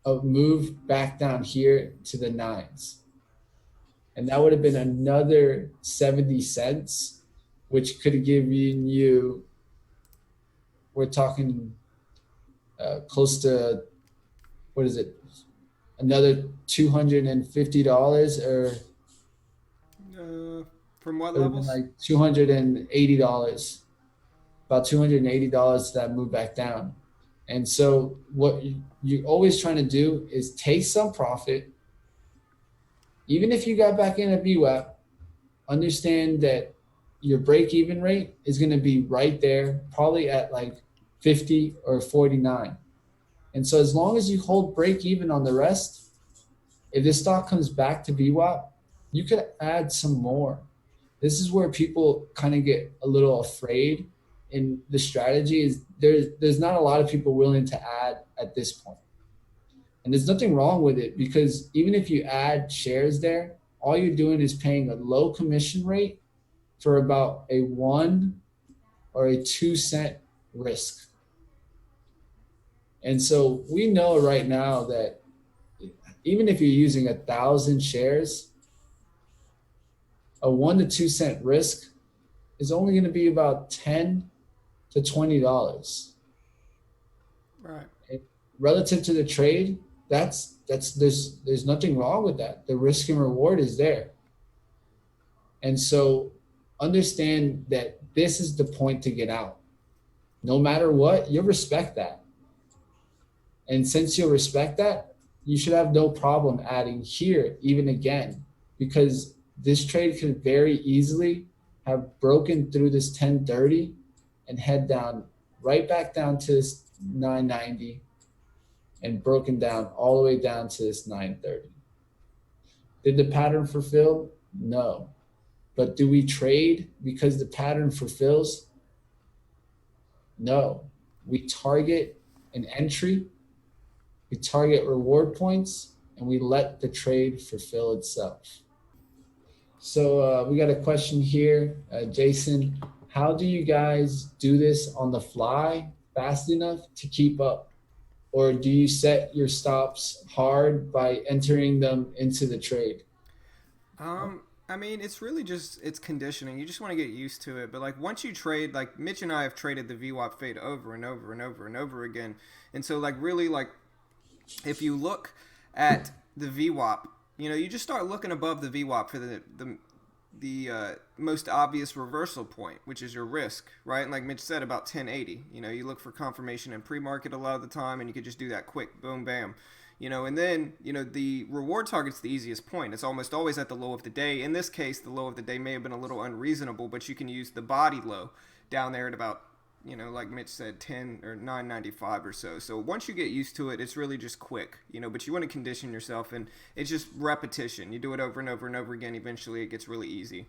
a move back down here to the 9s. And that would have been another 70 cents, which could have given you, we're talking close to, what is it? Another $250 or From what it would have been levels? like $280, about $280 to that move back down. And so what you're always trying to do is take some profit. Even if you got back in a VWAP, understand that your break-even rate is going to be right there, probably at like 50 or 49. And so as long as you hold break-even on the rest, if this stock comes back to VWAP, you could add some more. This is where people kind of get a little afraid. And the strategy is there's not a lot of people willing to add at this point. And there's nothing wrong with it because even if you add shares there, all you're doing is paying a low commission rate for about a 1 or a 2 cent risk. And so we know right now that even if you're using 1,000 shares, a 1 to 2 cent risk is only going to be about $10 to $20. Right. Relative to the trade, there's nothing wrong with that. The risk and reward is there. And so understand that this is the point to get out. No matter what, you'll respect that. And since you'll respect that, you should have no problem adding here even again, because this trade could very easily have broken through this 1030 and head down right back down to this 990 and broken down all the way down to this 930. Did the pattern fulfill? No. But do we trade because the pattern fulfills? No. We target an entry, we target reward points, and we let the trade fulfill itself. So we got a question here, Jason. How do you guys do this on the fly fast enough to keep up? Or do you set your stops hard by entering them into the trade? I mean, it's really just it's conditioning. You just want to get used to it. But like once you trade, like Mitch and I have traded the VWAP fade over and over and over and over again. And so like really like if you look at the VWAP You just start looking above the VWAP for the most obvious reversal point, which is your risk, right? And like Mitch said, about 1080. You look for confirmation in pre-market a lot of the time, and you could just do that quick, boom, bam. And then the reward target's the easiest point. It's almost always at the low of the day. In this case, the low of the day may have been a little unreasonable, but you can use the body low down there at about like Mitch said, 10 or 995 or so. So once you get used to it, it's really just quick, but you want to condition yourself, and it's just repetition. You do it over and over and over again. Eventually, it gets really easy.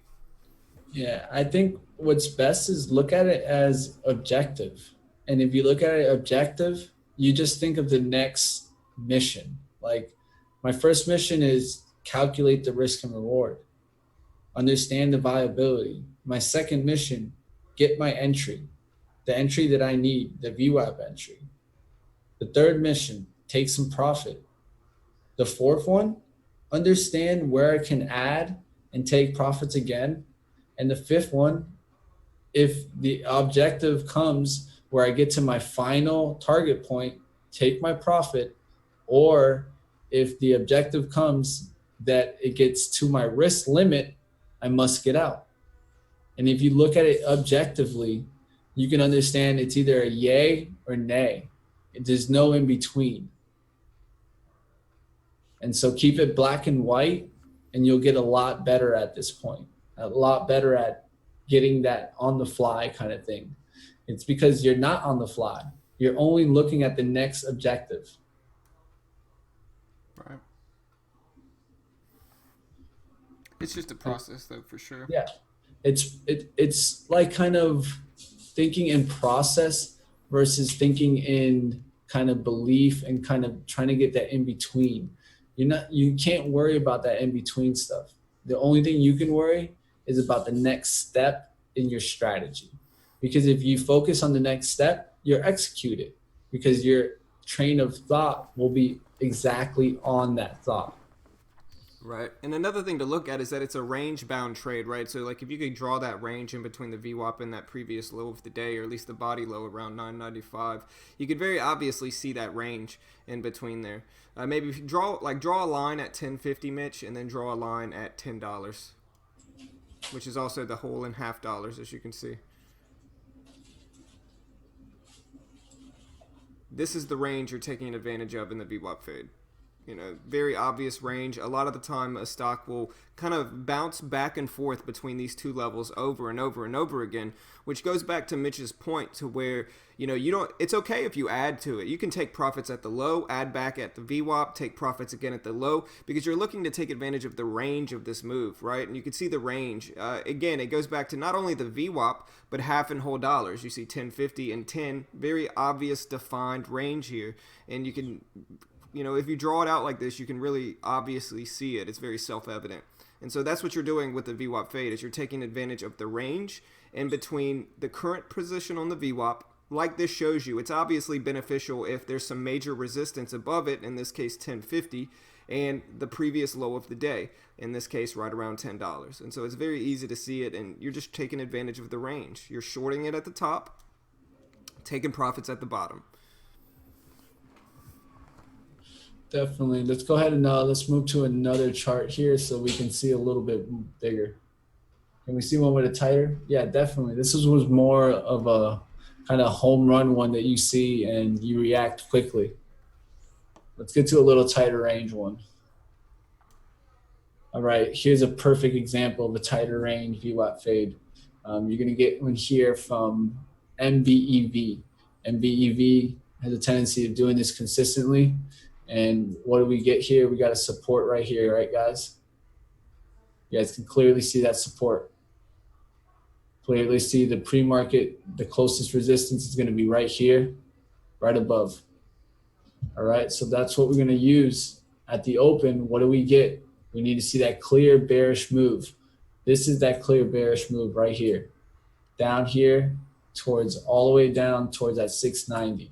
Yeah, I think what's best is look at it as objective. And if you look at it objective, you just think of the next mission. Like my first mission is calculate the risk and reward, understand the viability. My second mission, get my entry, the entry that I need, the VWAP entry. The third mission, take some profit. The fourth one, understand where I can add and take profits again. And the fifth one, if the objective comes where I get to my final target point, take my profit, or if the objective comes that it gets to my risk limit, I must get out. And if you look at it objectively, you can understand it's either a yay or nay. There's no in between. And so keep it black and white, and you'll get a lot better at this point, a lot better at getting that on the fly kind of thing. It's because you're not on the fly. You're only looking at the next objective. Right. It's just a process, though, for sure. Yeah. It's like kind of thinking in process versus thinking in kind of belief and kind of trying to get that in between. You can't worry about that in between stuff. The only thing you can worry is about the next step in your strategy. Because if you focus on the next step, you'll execute it because your train of thought will be exactly on that thought. Right. And another thing to look at is that it's a range bound trade, right? So like if you could draw that range in between the VWAP and that previous low of the day, or at least the body low around 995, you could very obviously see that range in between there. Maybe if you draw a line at 1050, Mitch, and then draw a line at $10, which is also the whole and half dollars, as you can see. This is the range you're taking advantage of in the VWAP fade. Very obvious range. A lot of the time, a stock will kind of bounce back and forth between these two levels over and over and over again, which goes back to Mitch's point to where, you don't, it's okay if you add to it. You can take profits at the low, add back at the VWAP, take profits again at the low, because you're looking to take advantage of the range of this move, right? And you can see the range. Again, it goes back to not only the VWAP, but half and whole dollars. You see 1050 and 10, very obvious defined range here. And you can, if you draw it out like this, you can really obviously see it. It's very self-evident. And so that's what you're doing with the VWAP fade, is you're taking advantage of the range in between the current position on the VWAP. Like this shows you, it's obviously beneficial if there's some major resistance above it, in this case 1050, and the previous low of the day, in this case right around $10. And so it's very easy to see it, and you're just taking advantage of the range. You're shorting it at the top, taking profits at the bottom. Definitely. Let's go ahead and let's move to another chart here so we can see a little bit bigger. Can we see one with a tighter? Yeah, definitely. This was more of a kind of home run one that you see and you react quickly. Let's get to a little tighter range one. All right, here's a perfect example of a tighter range VWAP fade. You're going to get one here from MVEV. MVEV has a tendency of doing this consistently. And what do we get here? We got a support right here, right, guys? You guys can clearly see that support. Clearly see the pre-market, the closest resistance is going to be right here, right above. All right, so that's what we're going to use at the open. What do we get? We need to see that clear bearish move. This is that clear bearish move right here. Down here, towards all the way down towards that 690.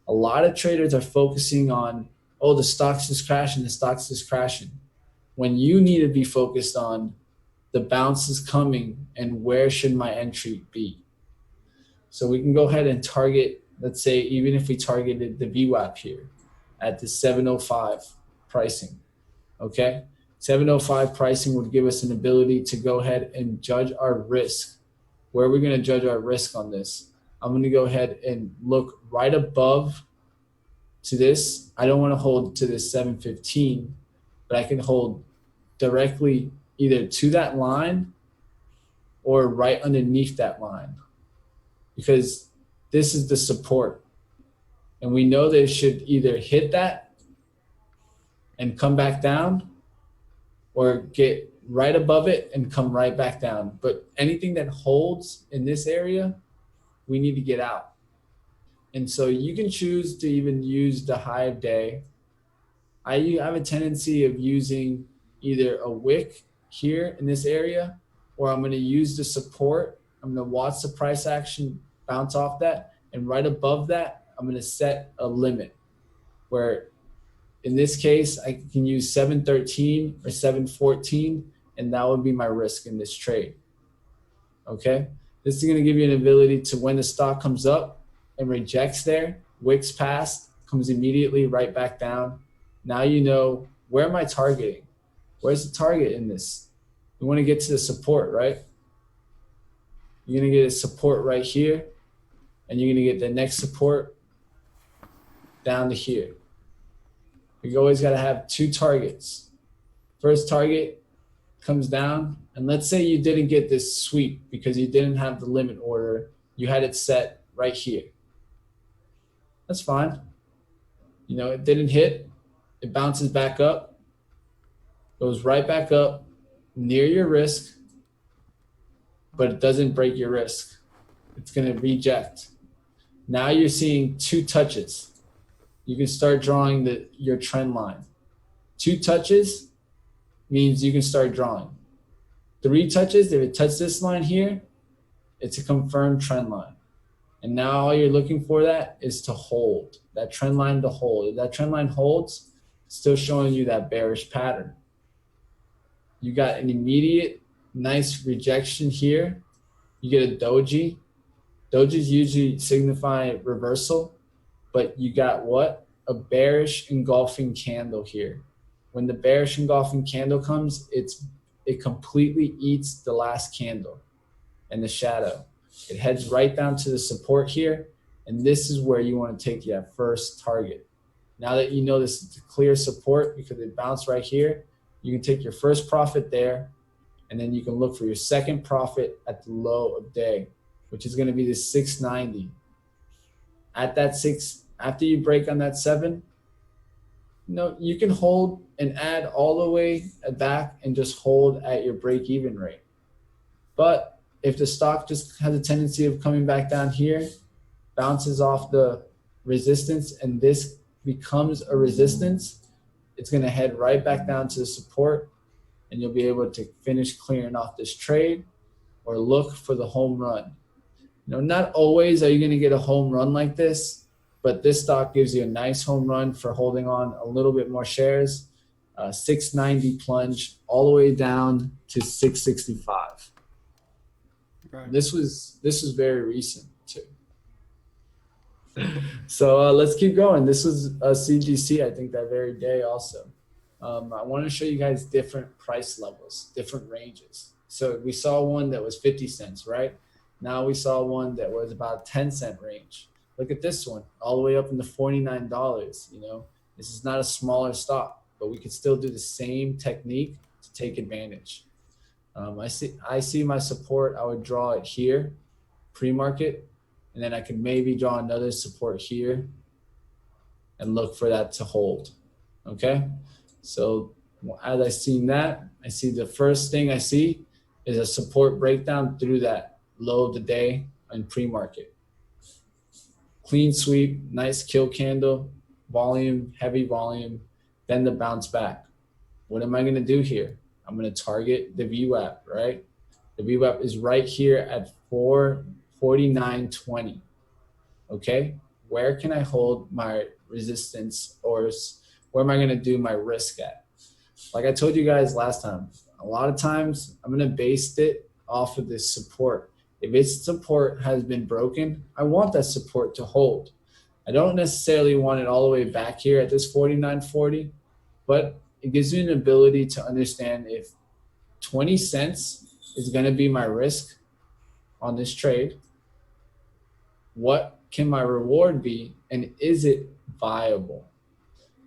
A lot of traders are focusing on, oh, the stock's just crashing, the stock's just crashing. When you need to be focused on the bounce is coming and where should my entry be? So we can go ahead and target, let's say, even if we targeted the VWAP here at the 705 pricing, okay? 705 pricing would give us an ability to go ahead and judge our risk. Where are we going to judge our risk on this? I'm going to go ahead and look right above to this. I don't want to hold to this 715, but I can hold directly either to that line or right underneath that line, because this is the support. And we know they should either hit that and come back down or get right above it and come right back down. But anything that holds in this area, we need to get out. And so you can choose to even use the high of day. I have a tendency of using either a wick here in this area, or I'm going to use the support. I'm going to watch the price action bounce off that. And right above that, I'm going to set a limit where in this case, I can use 713 or 714, and that would be my risk in this trade. Okay. This is going to give you an ability to, when the stock comes up and rejects there, wicks past, comes immediately right back down. Now you know, where am I targeting? Where's the target in this? You want to get to the support, right? You're going to get a support right here, and you're going to get the next support down to here. You always got to have two targets. First target comes down, and let's say you didn't get this sweep because you didn't have the limit order. You had it set right here. That's fine. You know, it didn't hit. It bounces back up, goes right back up near your risk, but it doesn't break your risk. It's going to reject. Now you're seeing two touches. You can start drawing your trend line. 2 touches means you can start drawing. 3 touches, if it touches this line here, it's a confirmed trend line. And now all you're looking for that is to hold, that trend line to hold. If that trend line holds, it's still showing you that bearish pattern. You got an immediate nice rejection here. You get a doji. Dojis usually signify reversal. But you got what? A bearish engulfing candle here. When the bearish engulfing candle comes, it completely eats the last candle and the shadow. It heads right down to the support here, and this is where you want to take your first target. Now that you know this is a clear support because it bounced right here, you can take your first profit there, and then you can look for your second profit at the low of day, which is going to be the 690. At that 6, after you break on that 7, you can hold and add all the way back and just hold at your break-even rate. But if the stock just has a tendency of coming back down here, bounces off the resistance, and this becomes a resistance, it's going to head right back down to the support, and you'll be able to finish clearing off this trade or look for the home run. Not always are you going to get a home run like this, but this stock gives you a nice home run for holding on a little bit more shares. 690 plunge all the way down to 665. Right. This was very recent too. So let's keep going. This was a CGC, I think, that very day also. I want to show you guys different price levels, different ranges. So we saw one that was 50 cents, right? Now we saw one that was about 10-cent range. Look at this one, all the way up into $49. This is not a smaller stock, but we could still do the same technique to take advantage. I see my support. I would draw it here, pre-market, and then I could maybe draw another support here and look for that to hold. Okay, so as I see that, I see the first thing I see is a support breakdown through that low of the day and pre-market. Clean sweep, nice kill candle, volume, heavy volume, then the bounce back. What am I going to do here? I'm going to target the VWAP, right? The VWAP is right here at 449.20. Okay, where can I hold my resistance, or where am I going to do my risk at? Like I told you guys last time, a lot of times I'm going to base it off of this support. If its support has been broken, I want that support to hold. I don't necessarily want it all the way back here at this 49.40, but it gives you an ability to understand if 20 cents is going to be my risk on this trade, what can my reward be, and is it viable?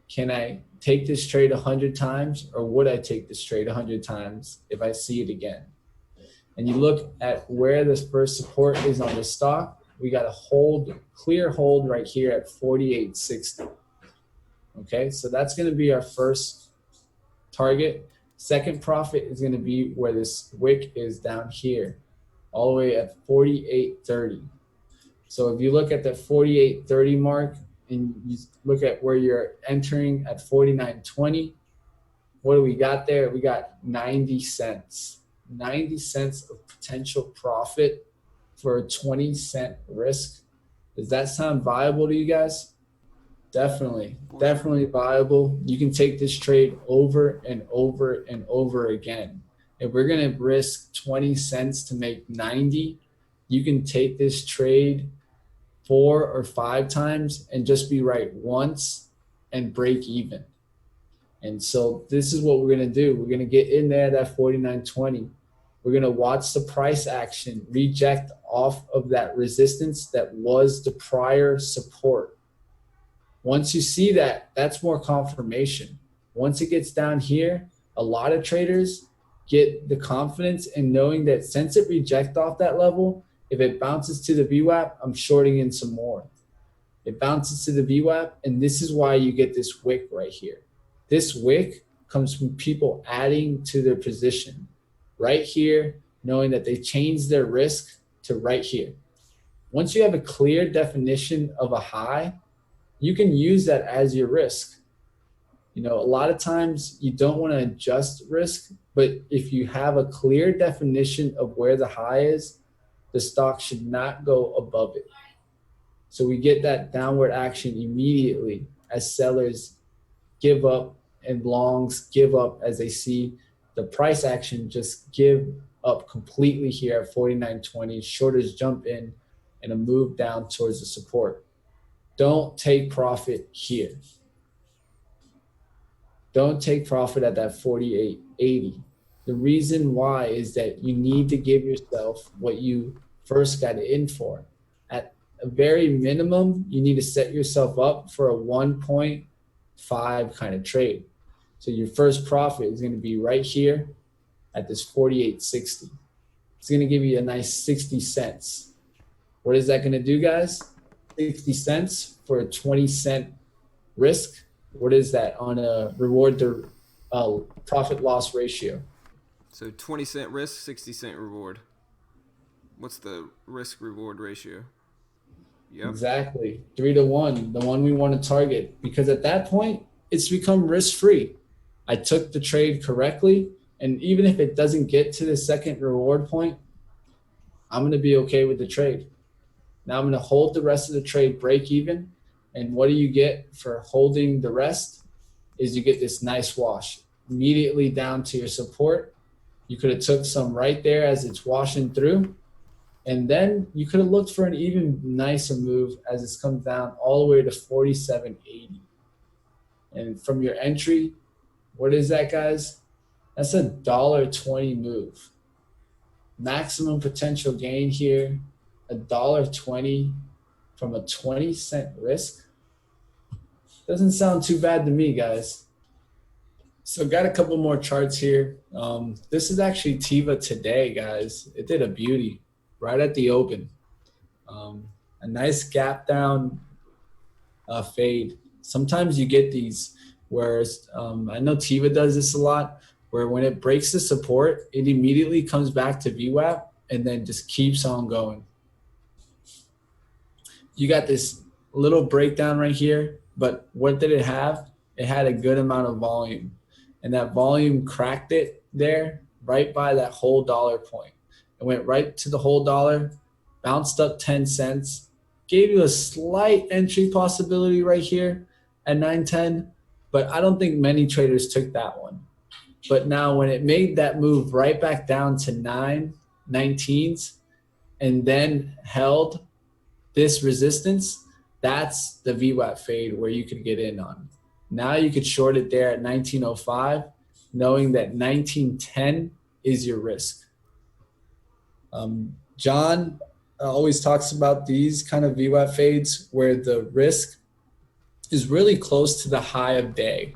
Can I take this trade 100 times, or would I take this trade 100 times if I see it again? And you look at where this first support is on the stock, we got a hold, clear hold right here at 48.60. Okay, so that's going to be our first target. Second profit is going to be where this wick is down here, all the way at 48.30. So if you look at the 48.30 mark and you look at where you're entering at 49.20, what do we got there? We got 90 cents. 90 cents of potential profit for a 20-cent risk. Does that sound viable to you guys? Definitely viable. You can take this trade over and over and over again. If we're going to risk 20 cents to make 90, you can take this trade 4 or 5 times and just be right once and break even. And so this is what we're going to do. We're going to get in there at that 49.20. We're going to watch the price action reject off of that resistance that was the prior support. Once you see that, that's more confirmation. Once it gets down here, a lot of traders get the confidence in knowing that since it rejects off that level, if it bounces to the VWAP, I'm shorting in some more. It bounces to the VWAP, and this is why you get this wick right here. This wick comes from people adding to their position right here, knowing that they changed their risk to right here. Once you have a clear definition of a high, you can use that as your risk. You know, a lot of times you don't want to adjust risk, but if you have a clear definition of where the high is, the stock should not go above it. So we get that downward action immediately as sellers give up and longs give up as they see the price action just give up completely here at 49.20. Shorters jump in and a move down towards the support. Don't take profit here. Don't take profit at that 48.80. The reason why is that you need to give yourself what you first got in for. At a very minimum, you need to set yourself up for a 1.5 kind of trade. So your first profit is going to be right here at this 48.60. It's going to give you a nice 60 cents. What is that going to do, guys? 60 cents for a 20-cent risk. What is that on a reward to profit loss ratio? So 20-cent risk, 60-cent reward. What's the risk reward ratio? Yep. Exactly. 3-1, the one we want to target, because at that point it's become risk-free. I took the trade correctly, and even if it doesn't get to the second reward point, I'm going to be okay with the trade. Now I'm going to hold the rest of the trade break even. And what do you get for holding the rest is you get this nice wash immediately down to your support. You could have took some right there as it's washing through. And then you could have looked for an even nicer move as it comes down all the way to 47.80. And from your entry, what is that, guys? That's a $1.20 move. Maximum potential gain here, $1.20 from a 20-cent risk. Doesn't sound too bad to me, guys. So got a couple more charts here. This is actually Tiva today, guys. It did a beauty right at the open. A nice gap down fade. Sometimes you get these where I know Tiva does this a lot, where when it breaks the support, it immediately comes back to VWAP and then just keeps on going. You got this little breakdown right here, but what did it have? It had a good amount of volume, and that volume cracked it there right by that whole dollar point. It went right to the whole dollar, bounced up 10 cents, gave you a slight entry possibility right here at 9.10, but I don't think many traders took that one. But now when it made that move right back down to 9.19s and then held this resistance, that's the VWAP fade where you can get in on. Now you could short it there at 1905, knowing that 1910 is your risk. John always talks about these kind of VWAP fades where the risk is really close to the high of day.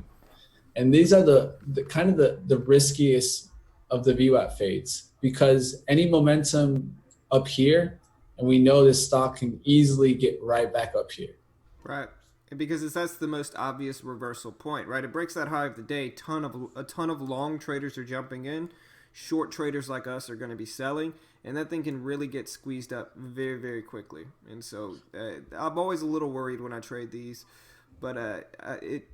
And these are the kind of the riskiest of the VWAP fades, because any momentum up here, and we know this stock can easily get right back up here. Right. And because that's the most obvious reversal point, right? It breaks that high of the day. A ton of long traders are jumping in. Short traders like us are going to be selling, and that thing can really get squeezed up very, very quickly. And so I'm always a little worried when I trade these. But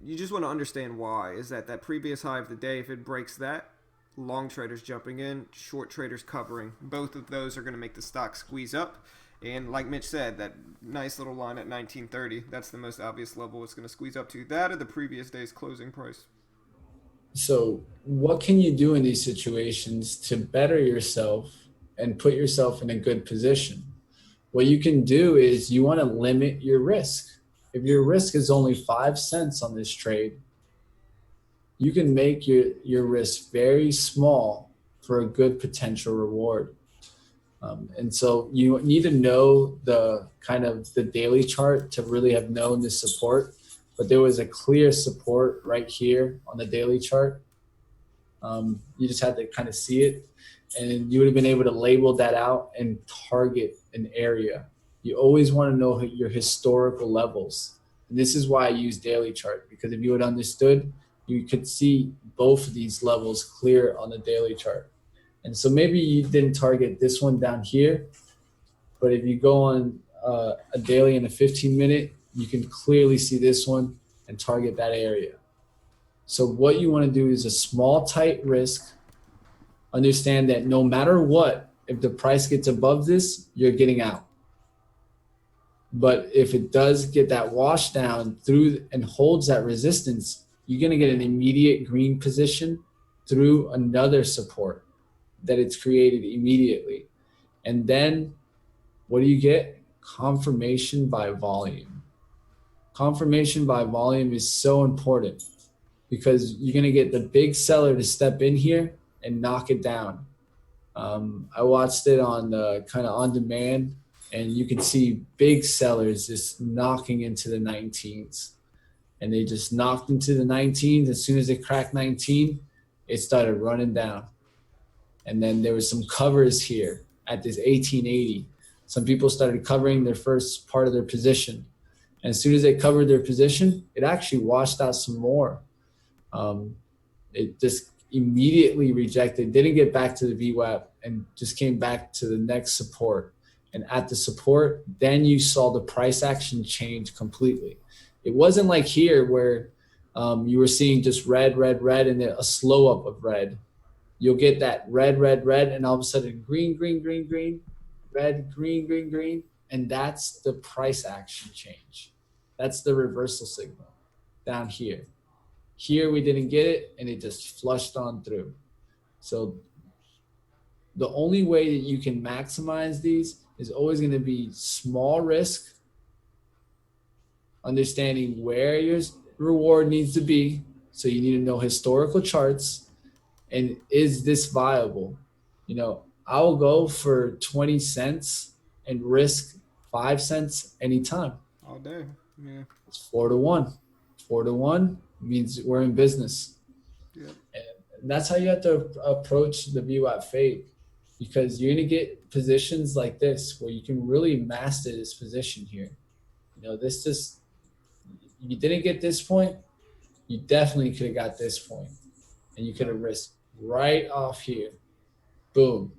you just want to understand why. Is that previous high of the day, if it breaks that, long traders jumping in, short traders covering. Both of those are going to make the stock squeeze up. And like Mitch said, that nice little line at 1930, that's the most obvious level it's going to squeeze up to. That or the previous day's closing price. So, what can you do in these situations to better yourself and put yourself in a good position? What you can do is you want to limit your risk. If your risk is only 5 cents on this trade, you can make your risk very small for a good potential reward. And so you need to know the kind of the daily chart to really have known the support. But there was a clear support right here on the daily chart. You just had to kind of see it, and you would have been able to label that out and target an area. You always want to know your historical levels. And this is why I use daily chart, because if you had understood, you could see both of these levels clear on the daily chart. And so maybe you didn't target this one down here, but if you go on a daily and a 15-minute, you can clearly see this one and target that area. So what you want to do is a small, tight risk. Understand that no matter what, if the price gets above this, you're getting out. But if it does get that wash down through and holds that resistance, you're going to get an immediate green position through another support that it's created immediately. And then what do you get? Confirmation by volume. Confirmation by volume is so important because you're going to get the big seller to step in here and knock it down. I watched it on the kind of on demand, and you could see big sellers just knocking into the 19s. And they just knocked into the 19s. As soon as it cracked 19, it started running down. And then there was some covers here at this 1880. Some people started covering their first part of their position. And as soon as they covered their position, it actually washed out some more. It just immediately rejected, didn't get back to the VWAP, and just came back to the next support. And at the support, then you saw the price action change completely. It wasn't like here where you were seeing just red, red, red, and then a slow up of red. You'll get that red, red, red, and all of a sudden green, green, green, green, red, green, green, green. And that's the price action change. That's the reversal signal down here. Here we didn't get it, and it just flushed on through. So the only way that you can maximize these is always going to be small risk, understanding where your reward needs to be. So you need to know historical charts, and is this viable? You know, I'll go for 20 cents and risk 5 cents anytime. All day. Yeah. It's 4-1. 4-1 means we're in business. Yep. And that's how you have to approach the VWAP fade, because you're going to get positions like this where you can really master this position here. You know, this just, you didn't get this point, you definitely could have got this point, and you could have risked right off here. Boom.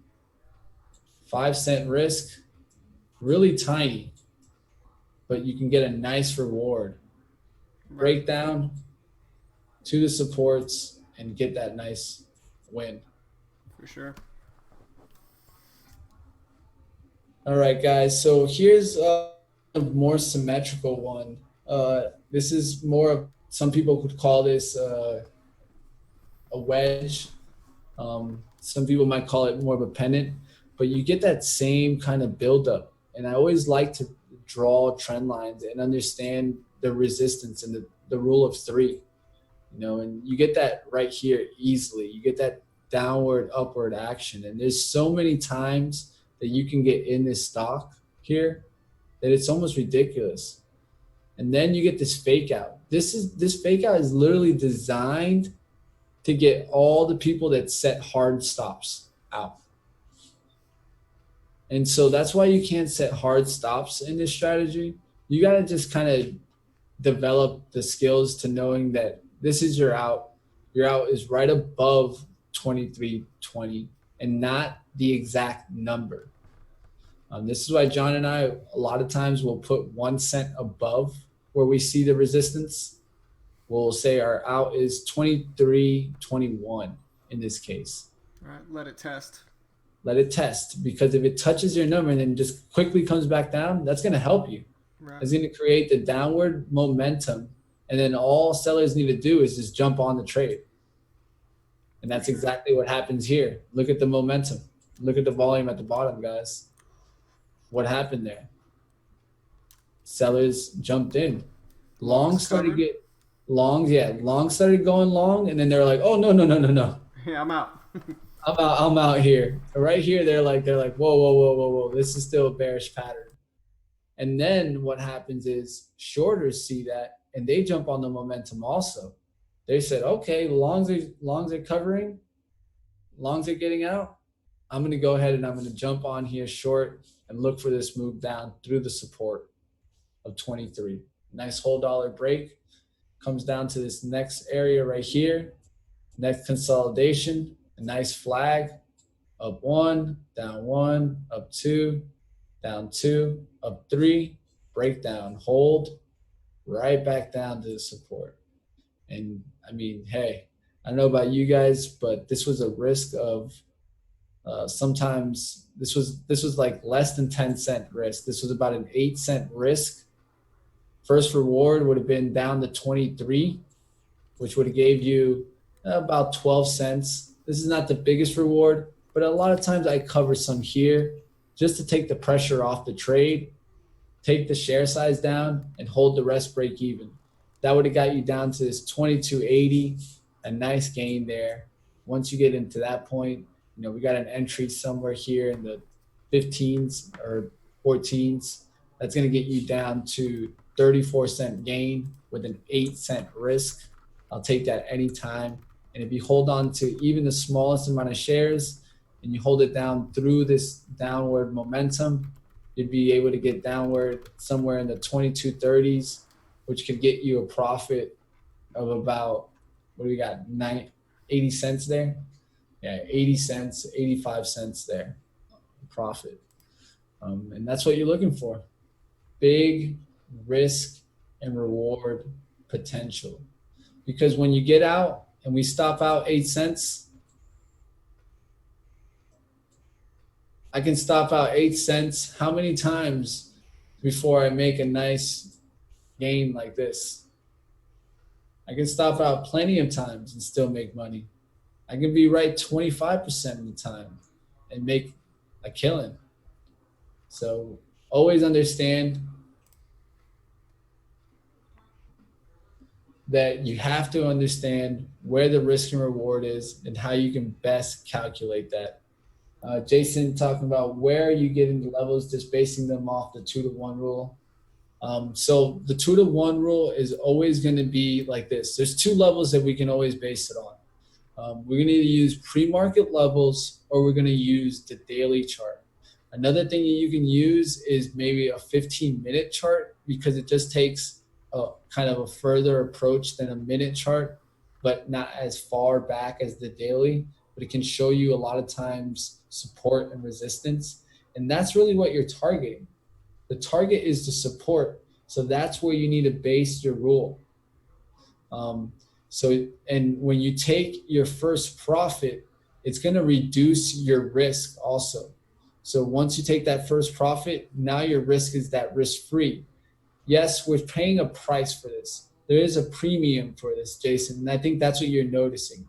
5 cent risk, really tiny, but you can get a nice reward. Break down to the supports and get that nice win. For sure. All right, guys. So here's a more symmetrical one. This is more of, some people could call this a wedge. Some people might call it more of a pennant, but you get that same kind of buildup. And I always like to draw trend lines and understand the resistance and the rule of three. And you get that right here easily. You get that downward, upward action. And there's so many times that you can get in this stock here that it's almost ridiculous. And then you get this fake out. This fake out is literally designed to get all the people that set hard stops out. And so that's why you can't set hard stops in this strategy. You got to just kind of develop the skills to knowing that this is your out. Your out is right above 23.20 and not the exact number. This is why John and I, a lot of times, will put 1 cent above where we see the resistance. We'll say our out is 23.21 in this case. All right, let it test. Let it test, because if it touches your number and then just quickly comes back down, that's going to help you. Right. It's going to create the downward momentum, and then all sellers need to do is just jump on the trade. And that's exactly what happens here. Look at the momentum. Look at the volume at the bottom, guys. What happened there? Sellers jumped in. Longs started going long, and then they're like, oh, no. Yeah, I'm out. I'm out here. Right here, they're like, whoa. This is still a bearish pattern. And then what happens is shorters see that and they jump on the momentum also. They said, okay, longs are covering, longs are getting out. I'm going to go ahead and I'm going to jump on here short and look for this move down through the support of 23. Nice whole dollar break. Comes down to this next area right here. Next consolidation, a nice flag. Up 1, down 1, up 2, down 2, up 3, breakdown, hold, right back down to the support. And I mean, hey, I don't know about you guys, but this was a risk of sometimes this was like less than 10-cent risk. This was about an 8-cent risk. First reward would have been down to 23, which would have gave you about 12 cents. This is not the biggest reward, but a lot of times I cover some here just to take the pressure off the trade, take the share size down, and hold the rest break even. That would have got you down to this 22.80, a nice gain there. Once you get into that point, we got an entry somewhere here in the 15s or 14s. That's going to get you down to 34-cent gain with an 8-cent risk. I'll take that anytime. And if you hold on to even the smallest amount of shares and you hold it down through this downward momentum, you'd be able to get downward somewhere in the 22.30s, which could get you a profit of about, 80 cents there? Yeah, 80 cents, 85 cents there, profit. And that's what you're looking for. Big risk and reward potential. Because when you get out and we stop out 8 cents, I can stop out 8 cents how many times before I make a nice gain like this? I can stop out plenty of times and still make money. I can be right 25% of the time and make a killing. So always understand that you have to understand where the risk and reward is and how you can best calculate that. Jason talking about where are you getting the levels, just basing them off the 2-to-1 rule. So the 2-to-1 rule is always going to be like this. There's 2 levels that we can always base it on. We're going to either use pre-market levels or we're going to use the daily chart. Another thing that you can use is maybe a 15-minute chart, because it just takes a kind of a further approach than a minute chart, but not as far back as the daily. But it can show you a lot of times support and resistance. And that's really what you're targeting. The target is the support. So that's where you need to base your rule. And when you take your first profit, it's going to reduce your risk also. So once you take that first profit, now your risk is that risk-free. Yes, we're paying a price for this. There is a premium for this, Jason. And I think that's what you're noticing.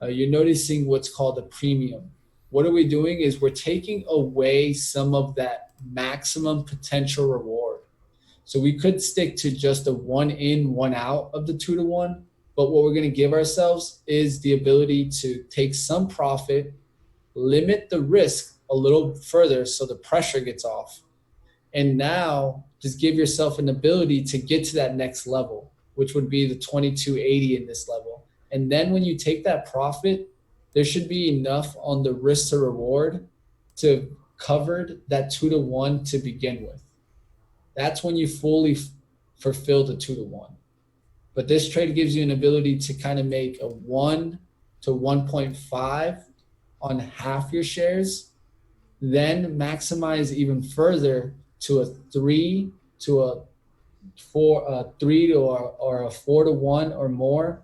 You're noticing what's called a premium. What are we doing is we're taking away some of that maximum potential reward. So we could stick to just a 1 in, 1 out of the 2-to-1, But what we're going to give ourselves is the ability to take some profit, limit the risk a little further so the pressure gets off, and now just give yourself an ability to get to that next level, which would be the 2280 in this level. And then when you take that profit, there should be enough on the risk to reward to cover that 2 to 1 to begin with. That's when you fully fulfill the 2 to 1. But this trade gives you an ability to kind of make a 1 to 1.5 on half your shares, then maximize even further to a 3 to a 4, a 3 to or a 4 to 1 or more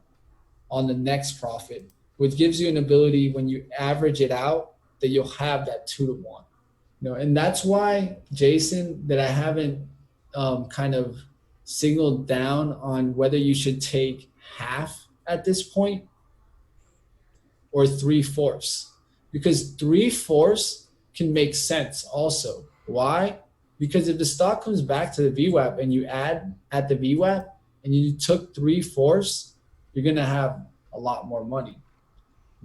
on the next profit, which gives you an ability when you average it out that you'll have that 2 to 1. And that's why, Jason, that I haven't kind of signaled down on whether you should take half at this point or 3/4, because 3/4 can make sense also. Why? Because if the stock comes back to the VWAP and you add at the VWAP and you took 3/4, you're going to have a lot more money.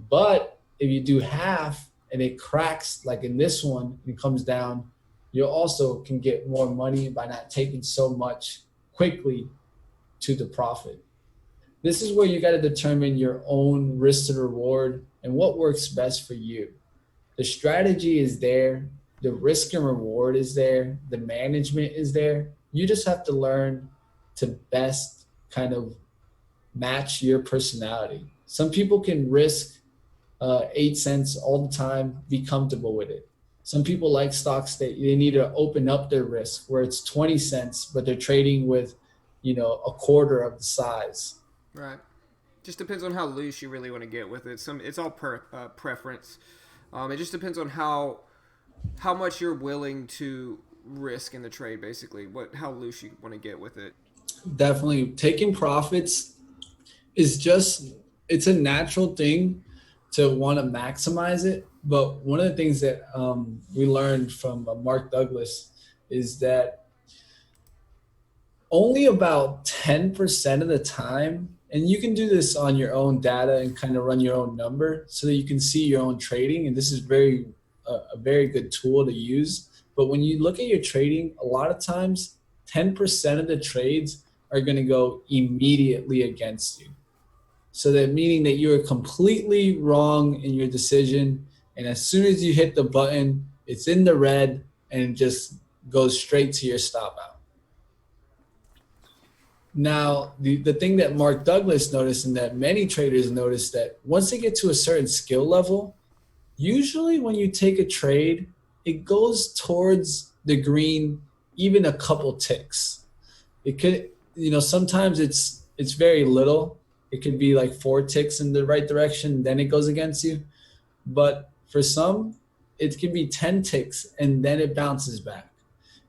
But if you do half and it cracks, like in this one, and comes down, you also can get more money by not taking so much quickly to the profit. This is where you got to determine your own risk to reward and what works best for you. The strategy is there, the risk and reward is there, the management is there. You just have to learn to best kind of match your personality. Some people can risk 8 cents all the time, be comfortable with it. Some people like stocks that they need to open up their risk where it's 20 cents, but they're trading with, a quarter of the size. Right. Just depends on how loose you really want to get with it. It's all preference. It just depends on how much you're willing to risk in the trade, basically. How loose you want to get with it. Definitely taking profits is it's a natural thing to want to maximize it. But one of the things that we learned from Mark Douglas is that only about 10% of the time, and you can do this on your own data and kind of run your own number so that you can see your own trading. And this is a very good tool to use. But when you look at your trading, a lot of times 10% of the trades are going to go immediately against you. So that meaning that you are completely wrong in your decision. And as soon as you hit the button, it's in the red and it just goes straight to your stop out. Now, the thing that Mark Douglas noticed and that many traders notice, that once they get to a certain skill level, usually when you take a trade, it goes towards the green even a couple ticks. It could, sometimes it's very little. It could be like 4 ticks in the right direction, then it goes against you. But for some, it can be 10 ticks and then it bounces back.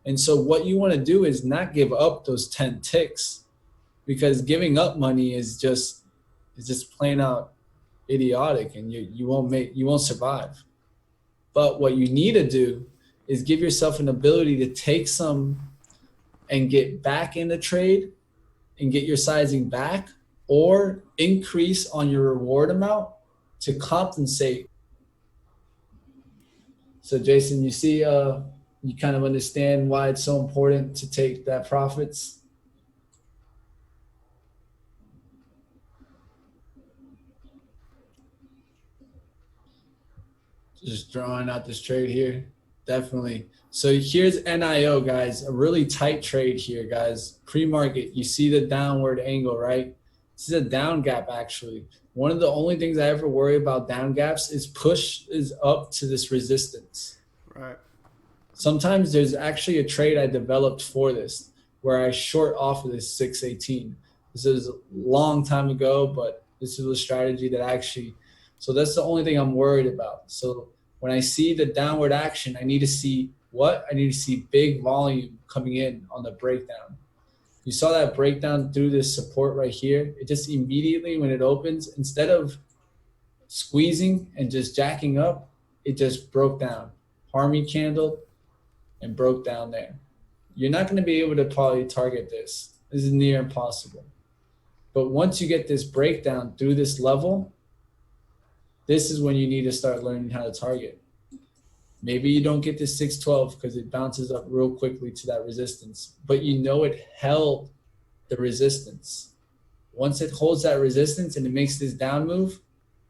And so what you want to do is not give up those 10 ticks, because giving up money is just plain out idiotic, and you won't survive. But what you need to do is give yourself an ability to take some and get back in the trade and get your sizing back, or increase on your reward amount to compensate. So Jason, you see, you kind of understand why it's so important to take that profits. Just drawing out this trade here. Definitely. So here's NIO, guys, a really tight trade here, guys. Pre-market, you see the downward angle, right? This is a down gap, actually. One of the only things I ever worry about down gaps is push is up to this resistance. Right. Sometimes there's actually a trade I developed for this where I short off of this 618. This is a long time ago, but this is a strategy that so that's the only thing I'm worried about. So when I see the downward action, I need to see big volume coming in on the breakdown. You saw that breakdown through this support right here. It just immediately, when it opens, instead of squeezing and just jacking up, it just broke down. Harmy candle and broke down there. You're not going to be able to probably target this. This is near impossible. But once you get this breakdown through this level, this is when you need to start learning how to target. Maybe you don't get to 612 because it bounces up real quickly to that resistance, but you know it held the resistance. Once it holds that resistance and it makes this down move,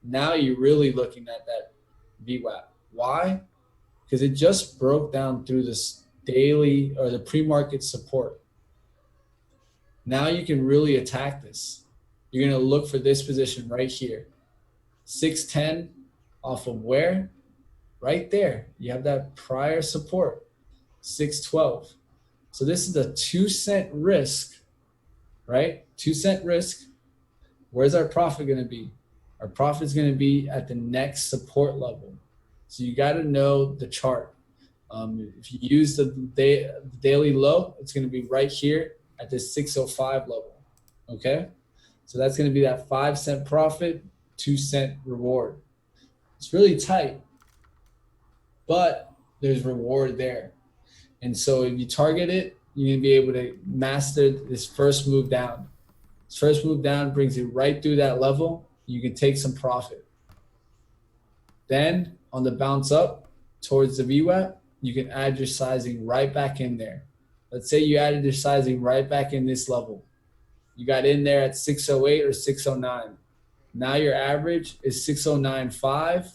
now you're really looking at that VWAP. Why? Because it just broke down through this daily or the pre-market support. Now you can really attack this. You're going to look for this position right here. 610 off of where? Right there. You have that prior support, 612. So this is a 2-cent risk, right? 2-cent risk. Where's our profit going to be? Our profit is going to be at the next support level. So you got to know the chart. If you use the daily low, it's going to be right here at this 605 level. Okay? So that's going to be that 5-cent profit, 2-cent reward. It's really tight, but there's reward there. And so if you target it, you're going to be able to master this first move down. This first move down brings you right through that level. You can take some profit. Then on the bounce up towards the VWAP, you can add your sizing right back in there. Let's say you added your sizing right back in this level. You got in there at 608 or 609. Now your average is 609.5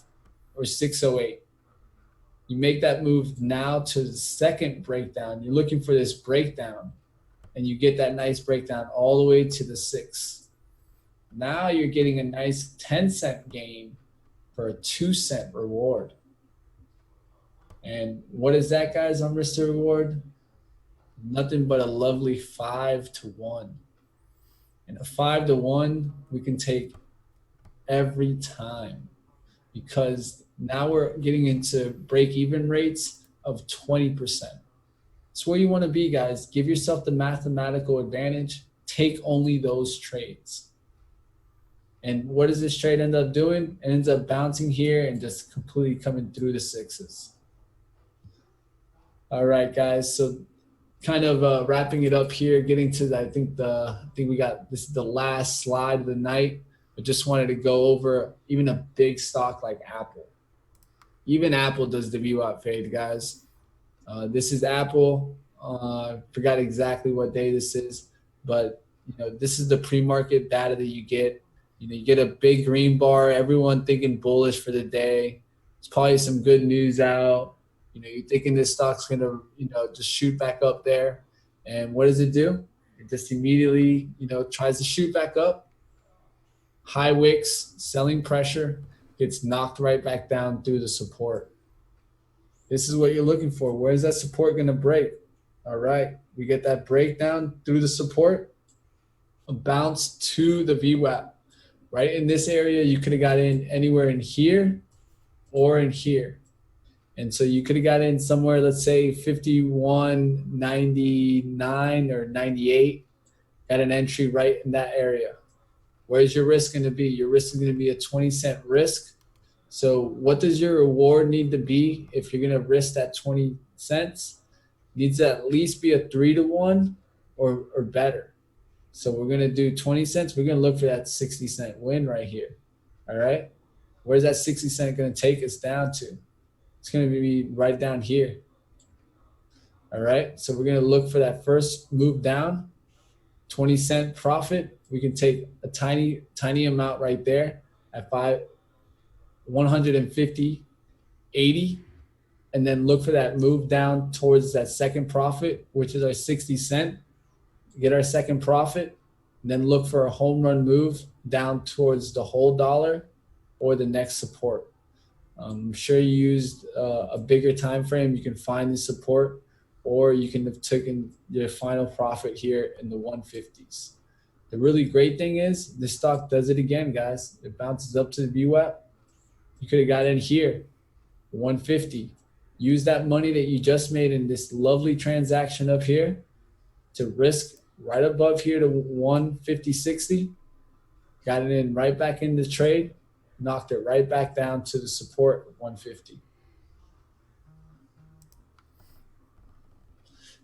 or 608. You make that move now to the second breakdown. You're looking for this breakdown, and you get that nice breakdown all the way to the 6. Now you're getting a nice 10-cent gain for a 2-cent reward. And what is that, guys, on risk to reward? Nothing but a lovely 5-1. And a 5-1 we can take every time, because now we're getting into break-even rates of 20%. It's where you want to be, guys. Give yourself the mathematical advantage. Take only those trades. And what does this trade end up doing? It ends up bouncing here and just completely coming through the 6s. All right, guys. So kind of wrapping it up here, getting to I think we got this is the last slide of the night. I just wanted to go over even a big stock like Apple. Even Apple does the VWAP fade, guys. This is Apple. Forgot exactly what day this is, but this is the pre-market data that you get. You get a big green bar. Everyone thinking bullish for the day. It's probably some good news out. You're thinking this stock's gonna just shoot back up there, and what does it do? It just immediately tries to shoot back up. High wicks, selling pressure, gets knocked right back down through the support. This is what you're looking for. Where's that support going to break? All right, we get that breakdown through the support, a bounce to the VWAP. Right in this area, you could have got in anywhere in here or in here. And so you could have got in somewhere, let's say 51.99 or 98, got an entry right in that area. Where's your risk going to be? Your risk is going to be a 20-cent risk. So what does your reward need to be if you're going to risk that 20 cents? It needs to at least be a 3-1 or better. So we're going to do 20 cents. We're going to look for that 60-cent win right here. All right. Where's that 60 cent going to take us down to? It's going to be right down here. All right. So we're going to look for that first move down, 20-cent profit. We can take a tiny amount right there at 150, 80, and then look for that move down towards that second profit, which is our 60 cent. Get our second profit, and then look for a home run move down towards the whole dollar or the next support. I'm sure you used a bigger time frame. You can find the support, or you can have taken your final profit here in the 150s. The really great thing is this stock does it again, guys. It bounces up to the VWAP. You could have got in here, 150. Use that money that you just made in this lovely transaction up here to risk right above here to 150.60. Got it in right back in the trade, knocked it right back down to the support of 150.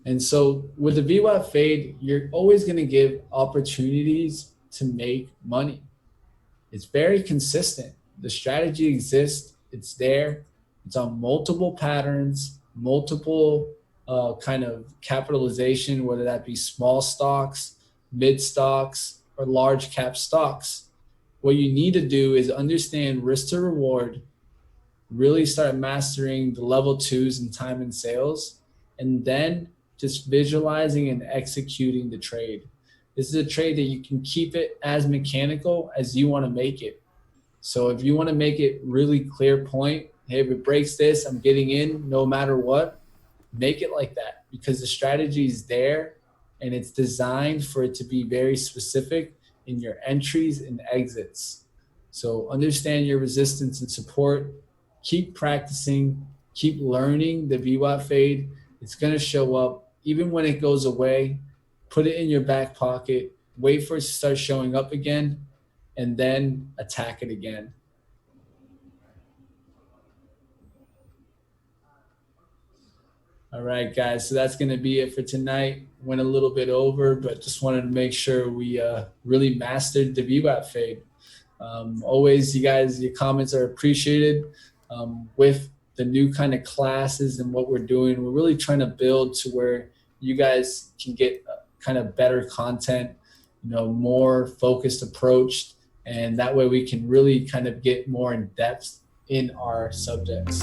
And so with the VWAP fade, you're always going to give opportunities to make money. It's very consistent. The strategy exists. It's there. It's on multiple patterns, multiple kind of capitalization, whether that be small stocks, mid stocks, or large cap stocks. What you need to do is understand risk to reward, really start mastering the level twos in time and sales, and then just visualizing and executing the trade. This is a trade that you can keep it as mechanical as you want to make it. So if you want to make it really clear point, hey, if it breaks this, I'm getting in no matter what, make it like that, because the strategy is there and it's designed for it to be very specific in your entries and exits. So understand your resistance and support, keep practicing, keep learning the VWAP fade. It's going to show up even when it goes away. Put it in your back pocket, wait for it to start showing up again, and then attack it again. All right, guys. So that's going to be it for tonight. Went a little bit over, but just wanted to make sure we really mastered the VWAP fade. Always, you guys, your comments are appreciated. With the new kind of classes and what we're doing, we're really trying to build to where you guys can get kind of better content, more focused approach, and that way we can really kind of get more in depth in our subjects.